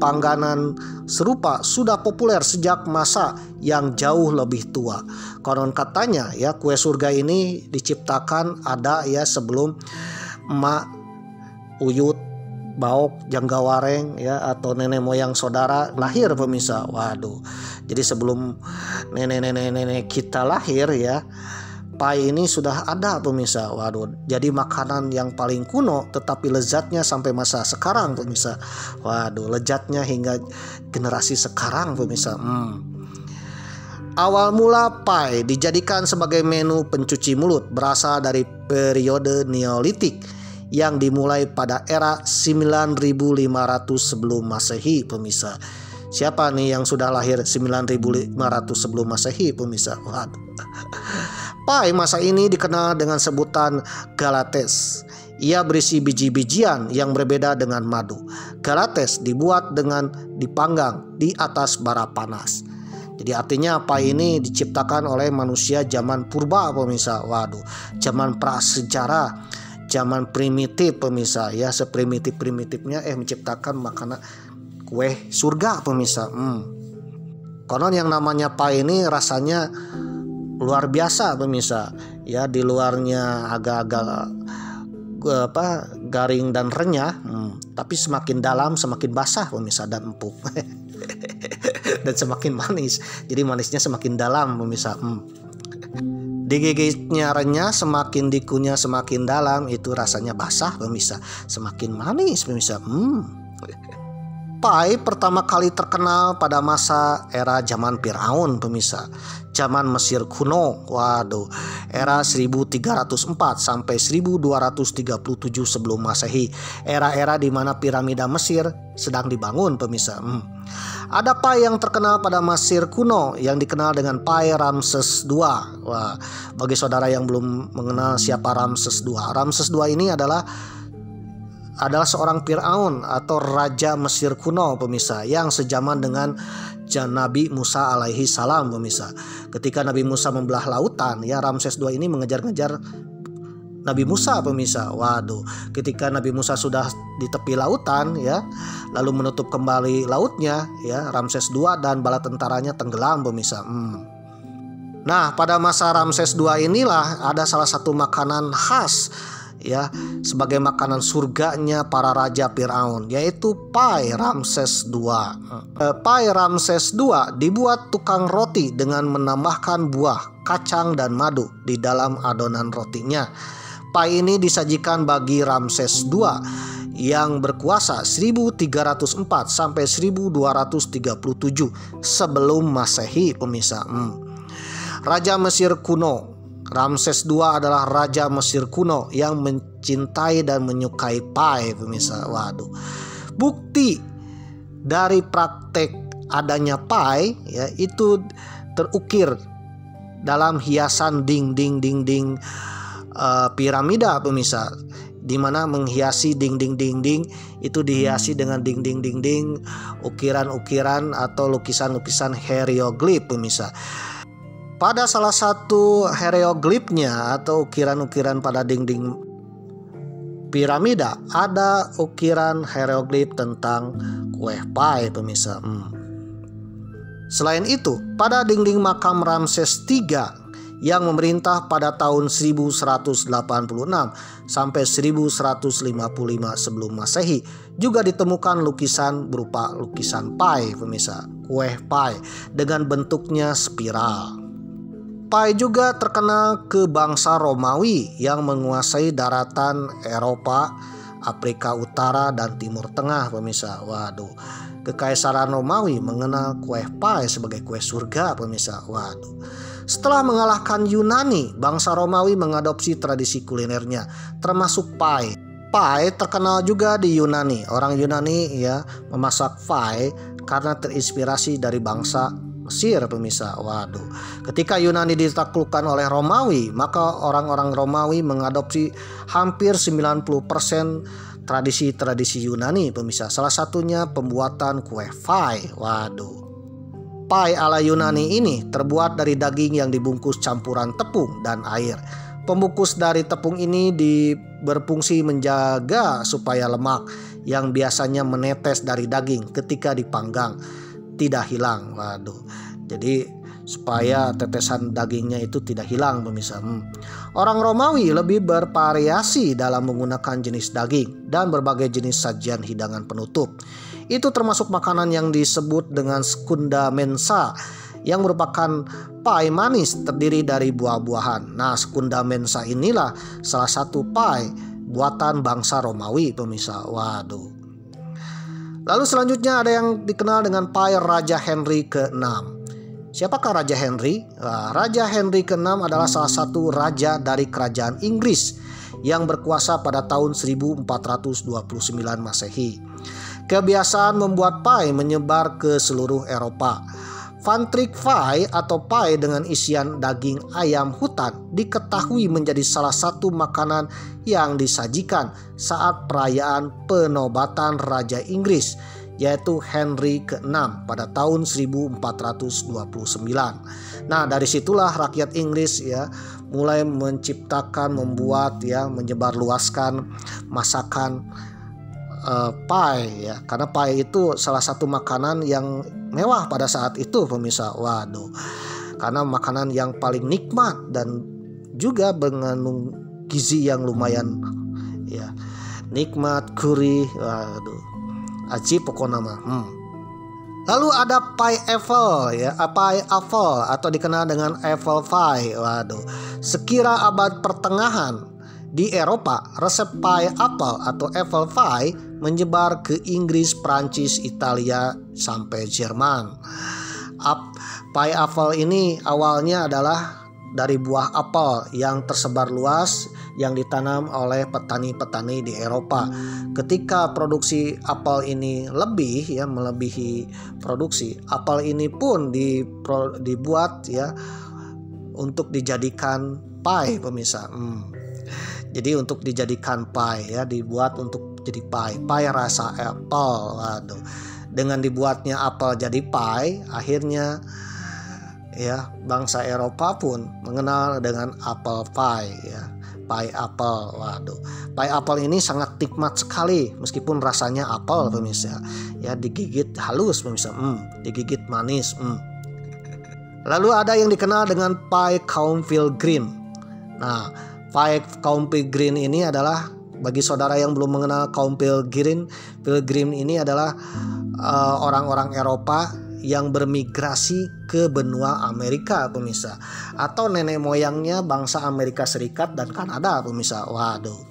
pangganan serupa sudah populer sejak masa yang jauh lebih tua. Konon katanya ya, kue surga ini diciptakan ada ya sebelum emak, uyut, baok, janggawareng ya, atau nenek moyang saudara lahir pemirsa. Waduh. Jadi sebelum nenek kita lahir ya, pai ini sudah ada pemirsa. Waduh, jadi makanan yang paling kuno tetapi lezatnya sampai masa sekarang pemirsa. Waduh, lezatnya hingga generasi sekarang pemirsa. Awal mula pai dijadikan sebagai menu pencuci mulut berasal dari periode Neolitik yang dimulai pada era 9500 sebelum Masehi pemirsa. Siapa nih yang sudah lahir 9500 sebelum Masehi pemirsa? Waduh. Pai masa ini dikenal dengan sebutan galates. Ia berisi biji-bijian yang berbeda dengan madu. Galates dibuat dengan dipanggang di atas bara panas. Jadi artinya pai ini diciptakan oleh manusia zaman purba pemirsa. Waduh, zaman prasejarah, zaman primitif pemirsa ya, seprimitif-primitifnya menciptakan makanan kue surga pemirsa. Konon yang namanya pai ini rasanya luar biasa pemirsa ya, di luarnya agak-agak garing dan renyah, tapi semakin dalam semakin basah pemirsa dan empuk. Dan semakin manis, jadi manisnya semakin dalam pemirsa. Digigitnya renyah, semakin dikunyah semakin dalam, itu rasanya basah pemirsa, semakin manis pemirsa. Pai pertama kali terkenal pada masa era zaman Firaun pemirsa, zaman Mesir kuno. Waduh, era 1304 sampai 1237 sebelum Masehi, era-era di mana piramida Mesir sedang dibangun pemirsa. Ada pai yang terkenal pada Mesir kuno yang dikenal dengan pai Ramses II. Wah, bagi saudara yang belum mengenal siapa Ramses II, Ramses II ini adalah seorang Firaun atau raja Mesir kuno pemirsa, yang sejaman dengan Nabi Musa alaihi salam pemirsa. Ketika Nabi Musa membelah lautan ya, Ramses II ini mengejar-ngejar Nabi Musa pemirsa. Waduh, ketika Nabi Musa sudah di tepi lautan ya, lalu menutup kembali lautnya ya, Ramses II dan bala tentaranya tenggelam pemirsa. Nah, pada masa Ramses II inilah ada salah satu makanan khas ya, sebagai makanan surganya para raja Firaun, yaitu pai Ramses II. Pai Ramses II dibuat tukang roti dengan menambahkan buah, kacang dan madu di dalam adonan rotinya. Pai ini disajikan bagi Ramses II yang berkuasa 1304 sampai 1237 sebelum Masehi pemirsa. Raja Mesir kuno Ramses II adalah raja Mesir kuno yang mencintai dan menyukai pai pemirsa. Waduh, bukti dari praktek adanya pai ya, itu terukir dalam hiasan dinding piramida pemirsa, di mana menghiasi dinding itu dihiasi dengan dinding ukiran-ukiran atau lukisan-lukisan hieroglif pemirsa. Pada salah satu hieroglifnya atau ukiran-ukiran pada dinding piramida ada ukiran hieroglif tentang kue pai pemirsa. Selain itu, pada dinding makam Ramses III yang memerintah pada tahun 1186 sampai 1155 sebelum Masehi juga ditemukan lukisan berupa lukisan pai pemirsa, kue pai dengan bentuknya spiral. Pai juga terkenal ke bangsa Romawi yang menguasai daratan Eropa, Afrika Utara dan Timur Tengah pemirsa. Waduh, Kekaisaran Romawi mengenal kue pai sebagai kue surga pemirsa. Waduh. Setelah mengalahkan Yunani, bangsa Romawi mengadopsi tradisi kulinernya termasuk pai. Pai terkenal juga di Yunani. Orang Yunani ya memasak pai karena terinspirasi dari bangsa Mesir pemirsa. Waduh, ketika Yunani ditaklukkan oleh Romawi, maka orang-orang Romawi mengadopsi hampir 90% tradisi-tradisi Yunani pemirsa. Salah satunya pembuatan kue pai. Waduh, pai ala Yunani ini terbuat dari daging yang dibungkus campuran tepung dan air. Pembungkus dari tepung ini berfungsi menjaga supaya lemak yang biasanya menetes dari daging ketika dipanggang tidak hilang. Waduh. Jadi supaya tetesan dagingnya itu tidak hilang pemirsa. Orang Romawi lebih bervariasi dalam menggunakan jenis daging dan berbagai jenis sajian hidangan penutup. Itu termasuk makanan yang disebut dengan secunda mensa yang merupakan pie manis terdiri dari buah-buahan. Nah, secunda mensa inilah salah satu pie buatan bangsa Romawi pemirsa. Waduh. Lalu selanjutnya ada yang dikenal dengan pie Raja Henry ke-6. Siapakah Raja Henry? Raja Henry ke-6 adalah salah satu raja dari kerajaan Inggris yang berkuasa pada tahun 1429 Masehi. Kebiasaan membuat pie menyebar ke seluruh Eropa. Van Trick pie atau pie dengan isian daging ayam hutan diketahui menjadi salah satu makanan yang disajikan saat perayaan penobatan Raja Inggris, yaitu Henry ke-6 pada tahun 1429. Nah, dari situlah rakyat Inggris ya mulai menciptakan, membuat ya, menyebarluaskan masakan pie ya, karena pie itu salah satu makanan yang mewah pada saat itu pemirsa. Waduh, karena makanan yang paling nikmat dan juga mengandung gizi yang lumayan ya, nikmat, gurih. Waduh, aji pokoknya mah. Lalu ada pie Eiffel ya, pie Eiffel atau dikenal dengan Eiffel pie. Waduh, sekira abad pertengahan di Eropa, resep pie apple atau Eiffel pie menyebar ke Inggris, Prancis, Italia sampai Jerman. Pie apple ini awalnya adalah dari buah apel yang tersebar luas yang ditanam oleh petani-petani di Eropa. Ketika produksi apel ini melebihi produksi, apel ini pun dibuat ya untuk dijadikan pie pemirsa. Jadi untuk dijadikan pie ya, dibuat untuk jadi pie rasa apel. Waduh, dengan dibuatnya apel jadi pie, akhirnya ya bangsa Eropa pun mengenal dengan apple pie ya, pie apel. Waduh, pie apel ini sangat nikmat sekali meskipun rasanya apel pemirsa ya, digigit halus pemirsa, digigit manis. Lalu ada yang dikenal dengan pie Countfield Green. Nah, pie Countfield Green ini adalah, bagi saudara yang belum mengenal Countfield Green ini adalah orang-orang Eropa yang bermigrasi ke benua Amerika pemirsa, atau nenek moyangnya bangsa Amerika Serikat dan Kanada pemirsa. Waduh,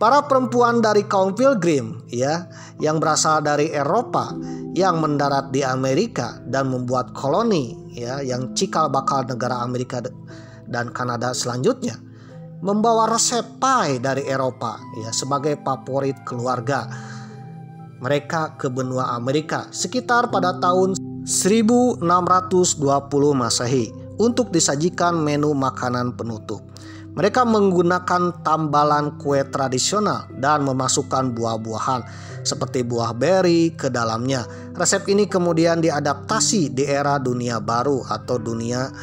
para perempuan dari Countfield Green ya, yang berasal dari Eropa yang mendarat di Amerika dan membuat koloni ya, yang cikal bakal negara Amerika dan Kanada selanjutnya, membawa resep pie dari Eropa ya sebagai favorit keluarga mereka ke benua Amerika sekitar pada tahun 1620 Masehi untuk disajikan menu makanan penutup. Mereka menggunakan tambalan kue tradisional dan memasukkan buah-buahan seperti buah beri ke dalamnya. Resep ini kemudian diadaptasi di era dunia baru, atau dunia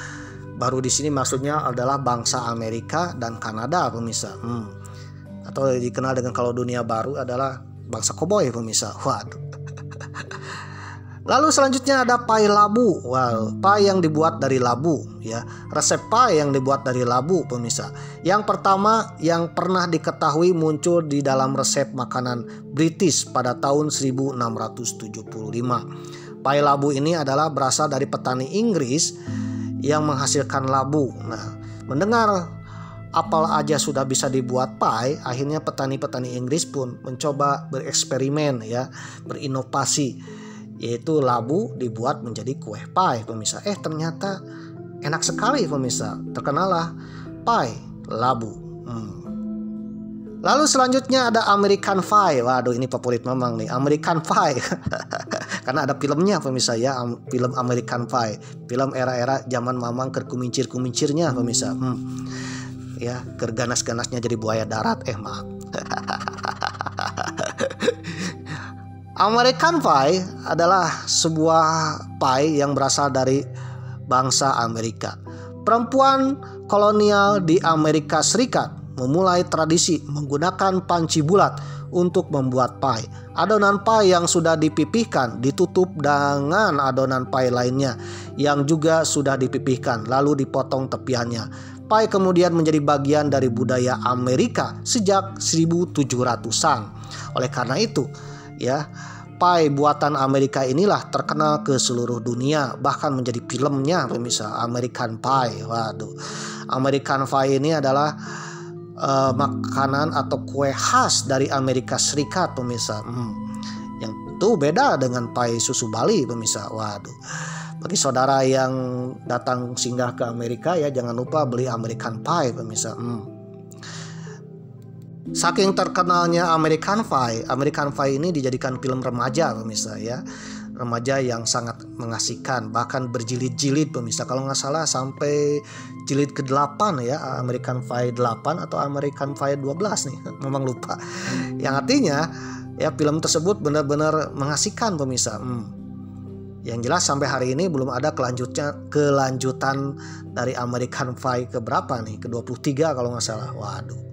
baru di sini maksudnya adalah bangsa Amerika dan Kanada pemirsa. Atau dikenal dengan, kalau dunia baru adalah bangsa koboi pemirsa. Waduh. Lalu selanjutnya ada pie labu. Wow, pie yang dibuat dari labu ya. Resep pie yang dibuat dari labu pemirsa. Yang pertama yang pernah diketahui muncul di dalam resep makanan British pada tahun 1675. Pie labu ini adalah berasal dari petani Inggris yang menghasilkan labu. Nah, mendengar apel aja sudah bisa dibuat pie, akhirnya petani-petani Inggris pun mencoba bereksperimen ya, berinovasi, yaitu labu dibuat menjadi kue pie pemirsa. Ternyata enak sekali pemirsa, terkenallah pie labu. Lalu selanjutnya ada American Pie. Waduh, ini favorit Mamang nih, American Pie. Karena ada filmnya pemirsa ya, film American Pie, film era-era zaman Mamang kumincir-kumincirnya pemirsa. Ya, kerganas-ganasnya jadi buaya darat. Maaf. American Pie adalah sebuah pie yang berasal dari bangsa Amerika. Perempuan kolonial di Amerika Serikat memulai tradisi menggunakan panci bulat untuk membuat pie. Adonan pie yang sudah dipipihkan ditutup dengan adonan pie lainnya yang juga sudah dipipihkan lalu dipotong tepiannya. Pie kemudian menjadi bagian dari budaya Amerika sejak 1700-an. Oleh karena itu, ya, pie buatan Amerika inilah terkenal ke seluruh dunia, bahkan menjadi filmnya pemirsa, American Pie. Waduh, American Pie ini adalah makanan atau kue khas dari Amerika Serikat pemirsa. Yang itu beda dengan pie susu Bali pemirsa. Waduh, bagi saudara yang datang singgah ke Amerika ya, jangan lupa beli American Pie pemirsa. Saking terkenalnya American Pie ini dijadikan film remaja pemirsa ya. Remaja yang sangat mengasihkan, bahkan berjilid-jilid pemirsa. Kalau nggak salah sampai jilid ke-8 ya, American Pie 8 atau American Pie 12 nih, memang lupa. Yang artinya ya film tersebut benar-benar mengasihkan pemirsa. Yang jelas sampai hari ini belum ada kelanjutan dari American Pie ke berapa nih? Ke-23 kalau nggak salah. Waduh.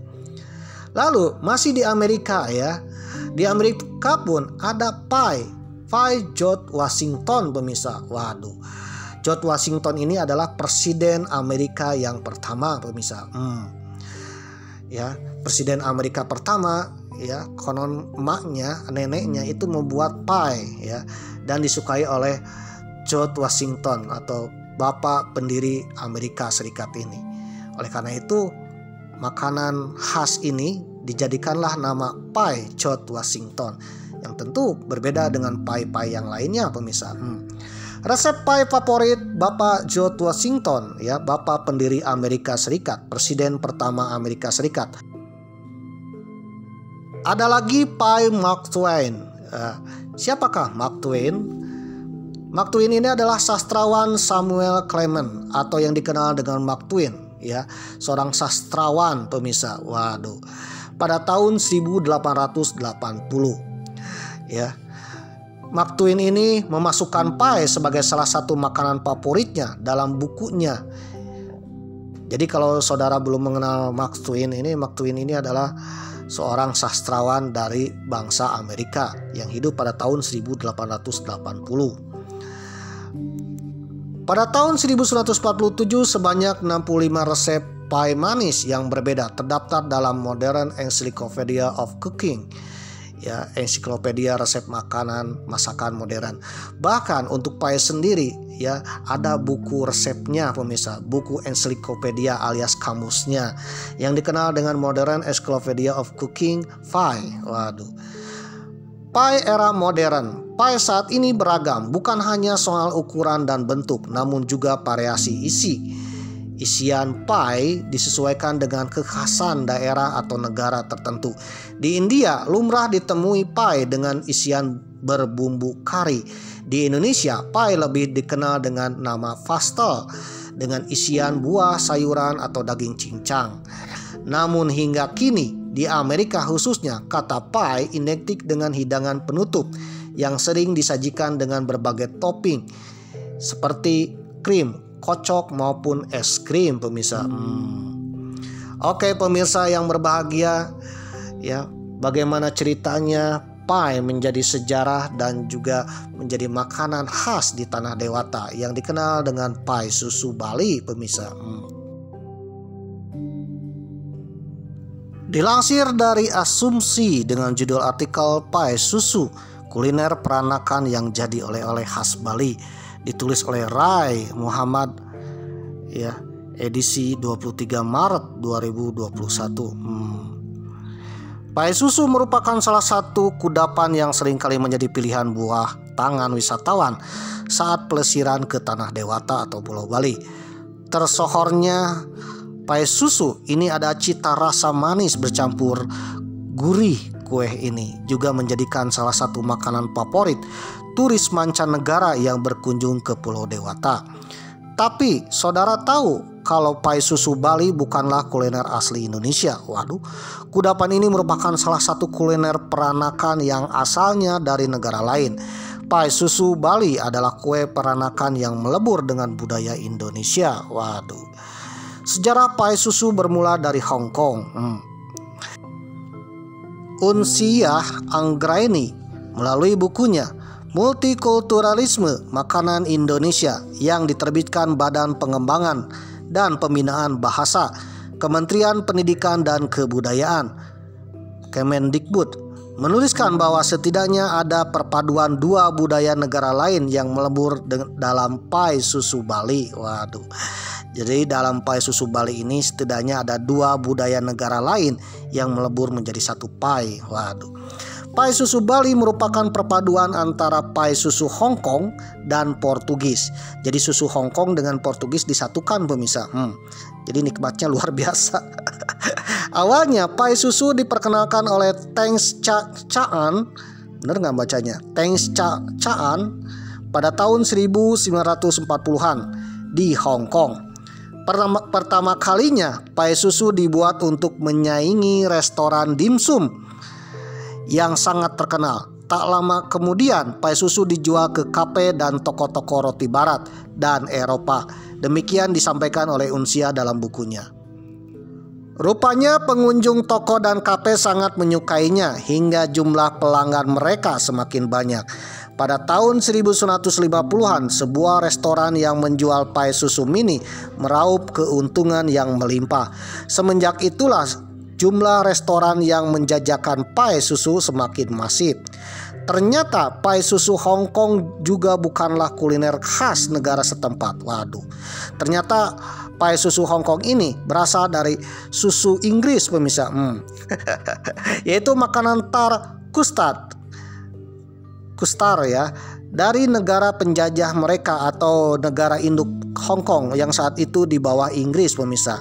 Lalu masih di Amerika ya. Di Amerika pun ada pie George Washington pemirsa. Waduh. George Washington ini adalah presiden Amerika yang pertama pemirsa. Ya, presiden Amerika pertama ya, konon neneknya itu membuat pie ya, dan disukai oleh George Washington atau bapak pendiri Amerika Serikat ini. Oleh karena itu, makanan khas ini dijadikanlah nama pie George Washington, yang tentu berbeda dengan pie-pie yang lainnya pemirsa. Resep pie favorit Bapak George Washington ya, bapak pendiri Amerika Serikat, presiden pertama Amerika Serikat. Ada lagi pie Mark Twain. Siapakah Mark Twain? Mark Twain ini adalah sastrawan Samuel Clemens atau yang dikenal dengan Mark Twain ya, seorang sastrawan pemirsa. Waduh. Pada tahun 1880 ya, Mark Twain ini memasukkan pie sebagai salah satu makanan favoritnya dalam bukunya. Jadi kalau saudara belum mengenal Mark Twain ini adalah seorang sastrawan dari bangsa Amerika yang hidup pada tahun 1880. Pada tahun 1947 sebanyak 65 resep pie manis yang berbeda terdaftar dalam Modern Encyclopedia of Cooking ya, ensiklopedia resep masakan modern. Bahkan untuk pie sendiri ya, ada buku resepnya pemirsa, buku ensiklopedia alias kamusnya yang dikenal dengan Modern Encyclopedia of Cooking Pie. Waduh. Pie era modern. Pie saat ini beragam, bukan hanya soal ukuran dan bentuk, namun juga variasi isi. Isian pie disesuaikan dengan kekhasan daerah atau negara tertentu. Di India lumrah ditemui pie dengan isian berbumbu kari. Di Indonesia pie lebih dikenal dengan nama pastel dengan isian buah, sayuran atau daging cincang. Namun hingga kini di Amerika khususnya kata pie identik dengan hidangan penutup yang sering disajikan dengan berbagai topping seperti krim, kocok maupun es krim pemirsa. Oke pemirsa yang berbahagia ya, bagaimana ceritanya pie menjadi sejarah dan juga menjadi makanan khas di tanah Dewata yang dikenal dengan pie susu Bali pemirsa. Dilansir dari Asumsi dengan judul artikel Pie Susu, kuliner peranakan yang jadi oleh-oleh khas Bali, ditulis oleh Rai Muhammad ya, edisi 23 Maret 2021. Pie susu merupakan salah satu kudapan yang seringkali menjadi pilihan buah tangan wisatawan saat pelesiran ke tanah Dewata atau Pulau Bali. Tersohornya pie susu ini ada cita rasa manis bercampur gurih. Kue ini juga menjadikan salah satu makanan favorit turis mancanegara yang berkunjung ke Pulau Dewata. Tapi saudara tahu kalau pie susu Bali bukanlah kuliner asli Indonesia. Waduh, kudapan ini merupakan salah satu kuliner peranakan yang asalnya dari negara lain. Pie susu Bali adalah kue peranakan yang melebur dengan budaya Indonesia. Waduh. Sejarah pie susu bermula dari Hong Kong. Unsiah Anggraini melalui bukunya Multikulturalisme Makanan Indonesia yang diterbitkan Badan Pengembangan dan Pembinaan Bahasa Kementerian Pendidikan dan Kebudayaan Kemendikbud menuliskan bahwa setidaknya ada perpaduan dua budaya negara lain yang melebur dalam pai susu Bali. Waduh. Jadi dalam pai susu Bali ini setidaknya ada dua budaya negara lain yang melebur menjadi satu pai. Waduh. Pai susu Bali merupakan perpaduan antara pai susu Hong Kong dan Portugis. Jadi susu Hong Kong dengan Portugis disatukan pemirsa. Jadi nikmatnya luar biasa. Awalnya pai susu diperkenalkan oleh Teng Chaan, bener nggak bacanya? Teng Chaan pada tahun 1940-an di Hong Kong. Pertama kalinya pai susu dibuat untuk menyaingi restoran dimsum yang sangat terkenal. Tak lama kemudian pai susu dijual ke kafe dan toko-toko roti barat dan Eropa. Demikian disampaikan oleh Unsiah dalam bukunya. Rupanya pengunjung toko dan kafe sangat menyukainya hingga jumlah pelanggan mereka semakin banyak. Pada tahun 1950-an, sebuah restoran yang menjual pai susu mini meraup keuntungan yang melimpah. Semenjak itulah jumlah restoran yang menjajakan pai susu semakin masif. Ternyata pai susu Hong Kong juga bukanlah kuliner khas negara setempat. Waduh. Ternyata pai susu Hong Kong ini berasal dari susu Inggris pemirsa. Yaitu makanan kustar ya, dari negara penjajah mereka atau negara induk Hong Kong yang saat itu di bawah Inggris pemirsa.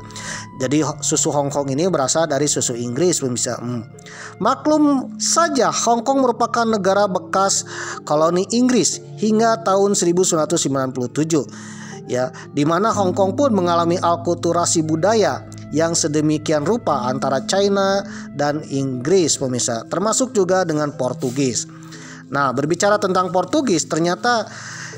Jadi susu Hong Kong ini berasal dari susu Inggris pemirsa. Maklum saja Hong Kong merupakan negara bekas koloni Inggris hingga tahun 1997 ya, di mana Hong Kong pun mengalami alkulturasi budaya yang sedemikian rupa antara China dan Inggris pemirsa, termasuk juga dengan Portugis. Nah, berbicara tentang Portugis, ternyata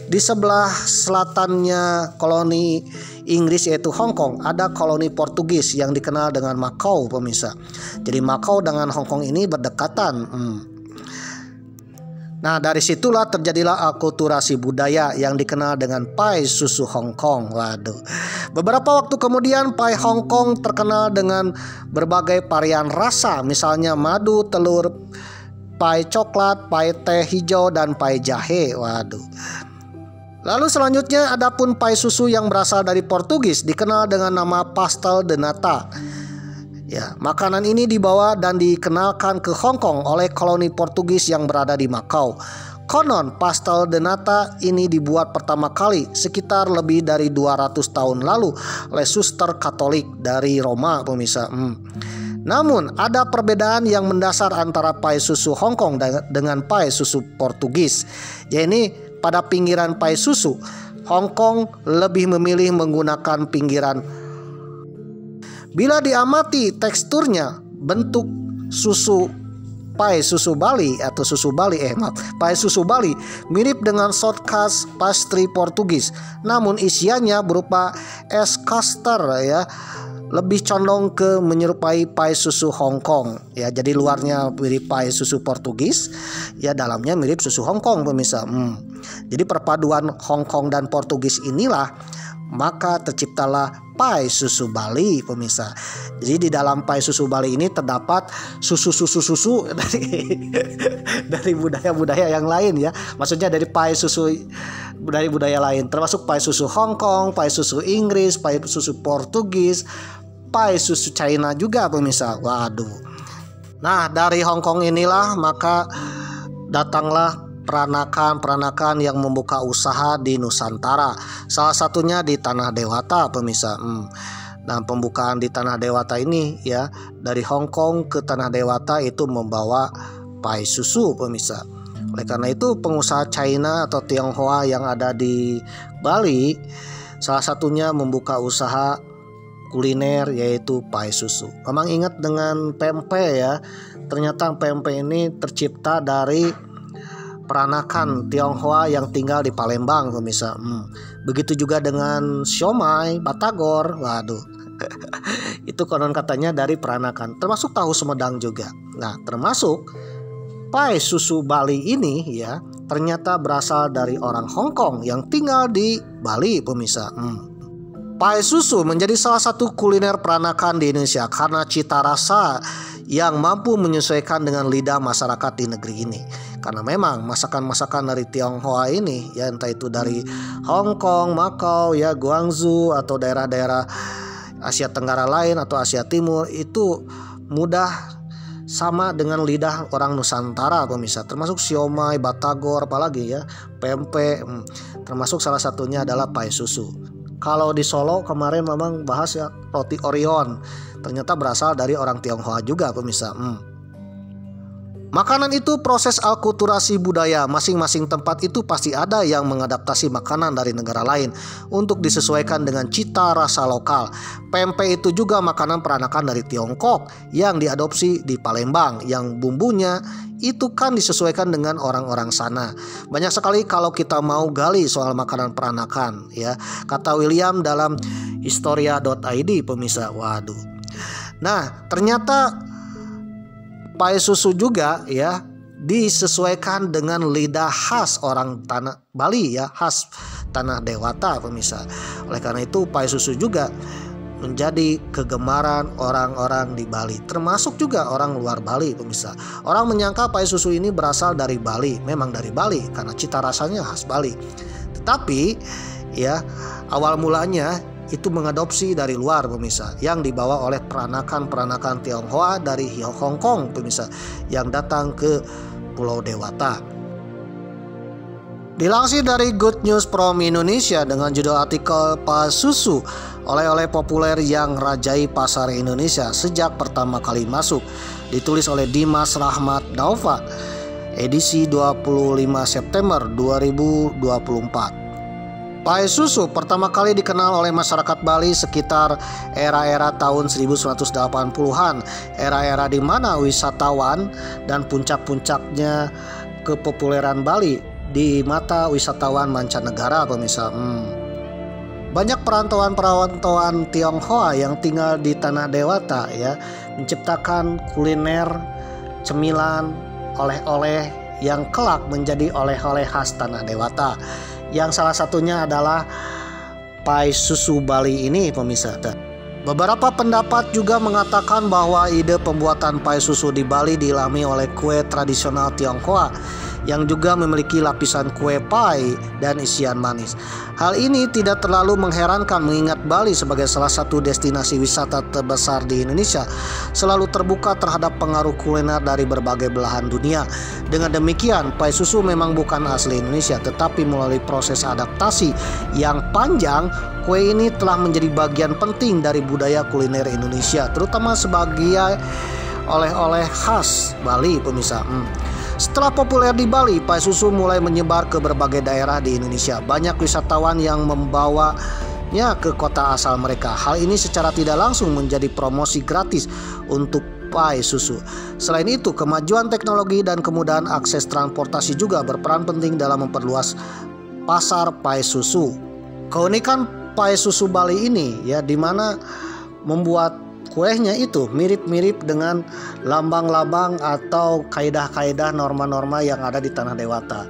di sebelah selatannya koloni Inggris yaitu Hong Kong ada koloni Portugis yang dikenal dengan Macau pemirsa. Jadi Macau dengan Hong Kong ini berdekatan. Nah, dari situlah terjadilah akulturasi budaya yang dikenal dengan pai susu Hong Kong. Waduh. Beberapa waktu kemudian pai Hong Kong terkenal dengan berbagai varian rasa, misalnya madu, telur, pai coklat, pai teh hijau, dan pai jahe. Waduh. Lalu selanjutnya adapun pai susu yang berasal dari Portugis dikenal dengan nama pastel de nata. Ya, makanan ini dibawa dan dikenalkan ke Hong Kong oleh koloni Portugis yang berada di Macau. Konon pastel de nata ini dibuat pertama kali sekitar lebih dari 200 tahun lalu oleh suster Katolik dari Roma pemirsa. Namun ada perbedaan yang mendasar antara pai susu Hong Kong dengan pai susu Portugis. Yaitu pada pinggiran pai susu, Hong Kong lebih memilih menggunakan pinggiran. Bila diamati teksturnya, bentuk susu pai susu Bali atau pai susu Bali mirip dengan short khas pastry Portugis, namun isiannya berupa es custard ya, lebih condong ke menyerupai pai susu Hong Kong ya. Jadi luarnya mirip pai susu Portugis ya, dalamnya mirip susu Hong Kong pemirsa. Jadi perpaduan Hong Kong dan Portugis inilah maka terciptalah pai susu Bali pemirsa. Jadi di dalam pai susu Bali ini terdapat susu dari budaya-budaya yang lain ya. Maksudnya dari pai susu dari budaya lain, termasuk pai susu Hong Kong, pai susu Inggris, pai susu Portugis, pai susu China juga pemirsa. Waduh. Nah, dari Hong Kong inilah maka datanglah peranakan yang membuka usaha di Nusantara. Salah satunya di Tanah Dewata pemirsa. Dan pembukaan di Tanah Dewata ini ya, dari Hong Kong ke Tanah Dewata itu membawa pai susu pemirsa. Oleh karena itu pengusaha China atau Tionghoa yang ada di Bali salah satunya membuka usaha kuliner yaitu pai susu. Memang ingat dengan pempek ya. Ternyata pempek ini tercipta dari peranakan Tionghoa yang tinggal di Palembang pemirsa. Begitu juga dengan siomay, batagor. Waduh. Itu konon katanya dari Peranakan, termasuk tahu Sumedang juga. Nah, termasuk pai susu Bali ini ya ternyata berasal dari orang Hong Kong yang tinggal di Bali, pemirsa. Pai susu menjadi salah satu kuliner peranakan di Indonesia karena cita rasa yang mampu menyesuaikan dengan lidah masyarakat di negeri ini. Karena memang masakan-masakan dari Tionghoa ini ya, entah itu dari Hong Kong, Macau ya, Guangzhou atau daerah-daerah Asia Tenggara lain atau Asia Timur, itu mudah sama dengan lidah orang Nusantara, pemirsa. Termasuk siomay, batagor, apalagi ya, pempek, termasuk salah satunya adalah pai susu. Kalau di Solo kemarin memang bahas ya roti Orion, ternyata berasal dari orang Tionghoa juga, pemirsa. Makanan itu proses alkulturasi budaya. Masing-masing tempat itu pasti ada yang mengadaptasi makanan dari negara lain untuk disesuaikan dengan cita rasa lokal. Pempek itu juga makanan peranakan dari Tiongkok yang diadopsi di Palembang, yang bumbunya itu kan disesuaikan dengan orang-orang sana. Banyak sekali kalau kita mau gali soal makanan peranakan ya. Kata William dalam historia.id, pemirsa. Waduh. Nah, ternyata pai susu juga ya disesuaikan dengan lidah khas orang tanah Bali ya, khas tanah Dewata, pemirsa. Oleh karena itu pai susu juga menjadi kegemaran orang-orang di Bali, termasuk juga orang luar Bali, pemirsa. Orang menyangka pai susu ini berasal dari Bali, memang dari Bali karena cita rasanya khas Bali. Tetapi ya awal mulanya itu mengadopsi dari luar, pemirsa, yang dibawa oleh peranakan-peranakan Tionghoa dari Hong Kong, pemirsa, yang datang ke Pulau Dewata. Dilansir dari Good News from Indonesia dengan judul artikel pai susu, oleh-oleh populer yang rajai pasar Indonesia sejak pertama kali masuk, ditulis oleh Dimas Rahmat Daufa, edisi 25 September 2024. Pai susu pertama kali dikenal oleh masyarakat Bali sekitar era-era tahun 1980-an, era-era di mana wisatawan dan puncak-puncaknya kepopuleran Bali di mata wisatawan mancanegara, pemirsa. Banyak perantauan-perantauan Tionghoa yang tinggal di tanah Dewata ya menciptakan kuliner, cemilan, oleh-oleh yang kelak menjadi oleh-oleh khas tanah Dewata. Yang salah satunya adalah pai susu Bali ini, pemirsa. Beberapa pendapat juga mengatakan bahwa ide pembuatan pai susu di Bali diilhami oleh kue tradisional Tionghoa yang juga memiliki lapisan kue pai dan isian manis. Hal ini tidak terlalu mengherankan mengingat Bali sebagai salah satu destinasi wisata terbesar di Indonesia selalu terbuka terhadap pengaruh kuliner dari berbagai belahan dunia. Dengan demikian, pai susu memang bukan asli Indonesia, tetapi melalui proses adaptasi yang panjang, kue ini telah menjadi bagian penting dari budaya kuliner Indonesia, terutama sebagai oleh-oleh khas Bali, pemirsa. Setelah populer di Bali, pai susu mulai menyebar ke berbagai daerah di Indonesia. Banyak wisatawan yang membawanya ke kota asal mereka. Hal ini secara tidak langsung menjadi promosi gratis untuk pai susu. Selain itu, kemajuan teknologi dan kemudahan akses transportasi juga berperan penting dalam memperluas pasar pai susu. Keunikan pai susu Bali ini ya, dimana membuat kuehnya itu mirip-mirip dengan lambang-lambang atau kaidah-kaidah norma-norma yang ada di tanah Dewata.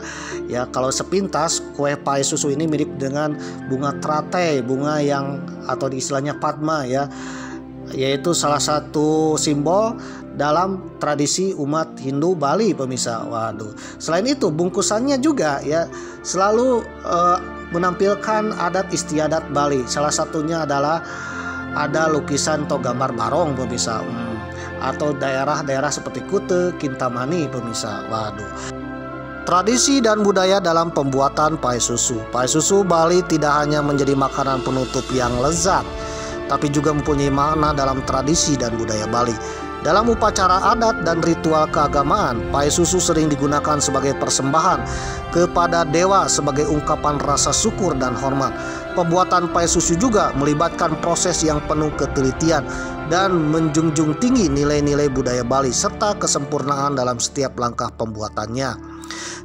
Ya, kalau sepintas kue pai susu ini mirip dengan bunga teratai, bunga yang atau istilahnya padma ya, yaitu salah satu simbol dalam tradisi umat Hindu Bali, pemirsa. Waduh. Selain itu bungkusannya juga ya selalu menampilkan adat istiadat Bali. Salah satunya adalah ada lukisan atau gambar barong, pemirsa, atau daerah-daerah seperti Kute, Kintamani, pemirsa. Waduh. Tradisi dan budaya dalam pembuatan pai susu. Pai susu Bali tidak hanya menjadi makanan penutup yang lezat, tapi juga mempunyai makna dalam tradisi dan budaya Bali. Dalam upacara adat dan ritual keagamaan, pai susu sering digunakan sebagai persembahan kepada dewa sebagai ungkapan rasa syukur dan hormat. Pembuatan pai susu juga melibatkan proses yang penuh ketelitian dan menjunjung tinggi nilai-nilai budaya Bali serta kesempurnaan dalam setiap langkah pembuatannya.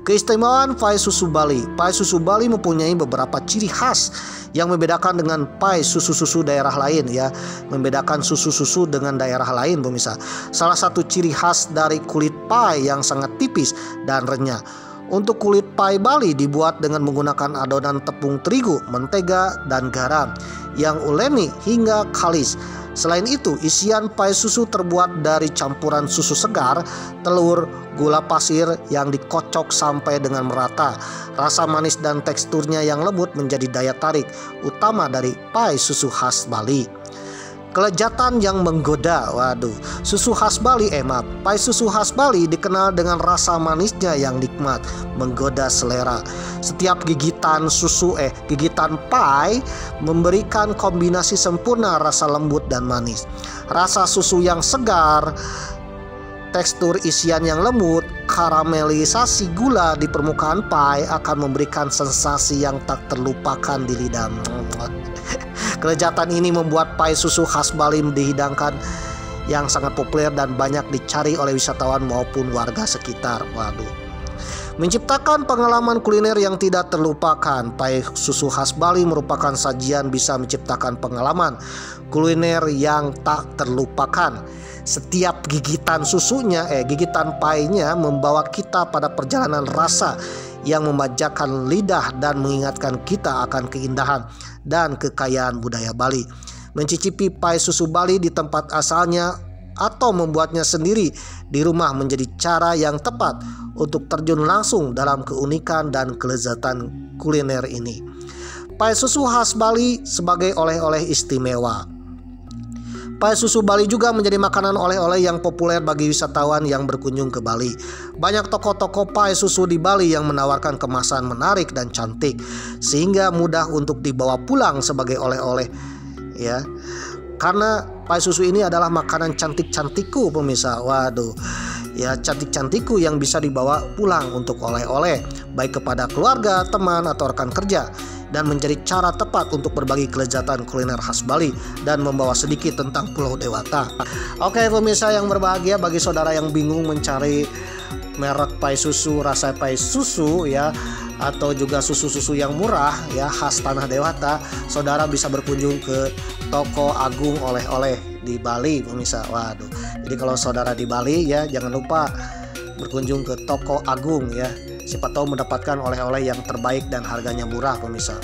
Keistimewaan pai susu Bali. Pai susu Bali mempunyai beberapa ciri khas yang membedakan dengan pai susu-susu daerah lain ya. Membedakan susu-susu dengan daerah lain pemirsa. Salah satu ciri khas dari kulit pai yang sangat tipis dan renyah. Untuk kulit pai Bali dibuat dengan menggunakan adonan tepung terigu, mentega, dan garam yang uleni hingga kalis. Selain itu, isian pai susu terbuat dari campuran susu segar, telur, gula pasir yang dikocok sampai dengan merata. Rasa manis dan teksturnya yang lembut menjadi daya tarik utama dari pai susu khas Bali. Kelezatan yang menggoda. Waduh, susu khas Bali pai susu khas Bali dikenal dengan rasa manisnya yang nikmat, menggoda selera. Setiap gigitan pai memberikan kombinasi sempurna rasa lembut dan manis. Rasa susu yang segar, tekstur isian yang lembut, karamelisasi gula di permukaan pai akan memberikan sensasi yang tak terlupakan di lidah. Kelezatan ini membuat pai susu khas Bali dihidangkan yang sangat populer dan banyak dicari oleh wisatawan maupun warga sekitar. Waduh. Menciptakan pengalaman kuliner yang tidak terlupakan. Pai susu khas Bali merupakan sajian bisa menciptakan pengalaman kuliner yang tak terlupakan. Setiap gigitan gigitan painya membawa kita pada perjalanan rasa yang memanjakan lidah dan mengingatkan kita akan keindahan dan kekayaan budaya Bali. Mencicipi pai susu Bali di tempat asalnya atau membuatnya sendiri di rumah menjadi cara yang tepat untuk terjun langsung dalam keunikan dan kelezatan kuliner ini. Pai susu khas Bali sebagai oleh-oleh istimewa. Pai susu Bali juga menjadi makanan oleh-oleh yang populer bagi wisatawan yang berkunjung ke Bali. Banyak toko-toko pai susu di Bali yang menawarkan kemasan menarik dan cantik sehingga mudah untuk dibawa pulang sebagai oleh-oleh ya. Karena pai susu ini adalah makanan cantik-cantiku pemirsa. Waduh. Ya, cantik-cantiku yang bisa dibawa pulang untuk oleh-oleh baik kepada keluarga, teman atau rekan kerja, dan menjadi cara tepat untuk berbagi kelezatan kuliner khas Bali dan membawa sedikit tentang Pulau Dewata. Oke pemirsa yang berbahagia, bagi saudara yang bingung mencari merek pai susu, rasa pai susu ya, atau juga susu-susu yang murah ya khas Tanah Dewata, saudara bisa berkunjung ke Toko Agung Oleh-oleh di Bali pemirsa. Waduh. Jadi kalau saudara di Bali ya jangan lupa berkunjung ke Toko Agung ya. Siapa tahu mendapatkan oleh-oleh yang terbaik dan harganya murah pemirsa.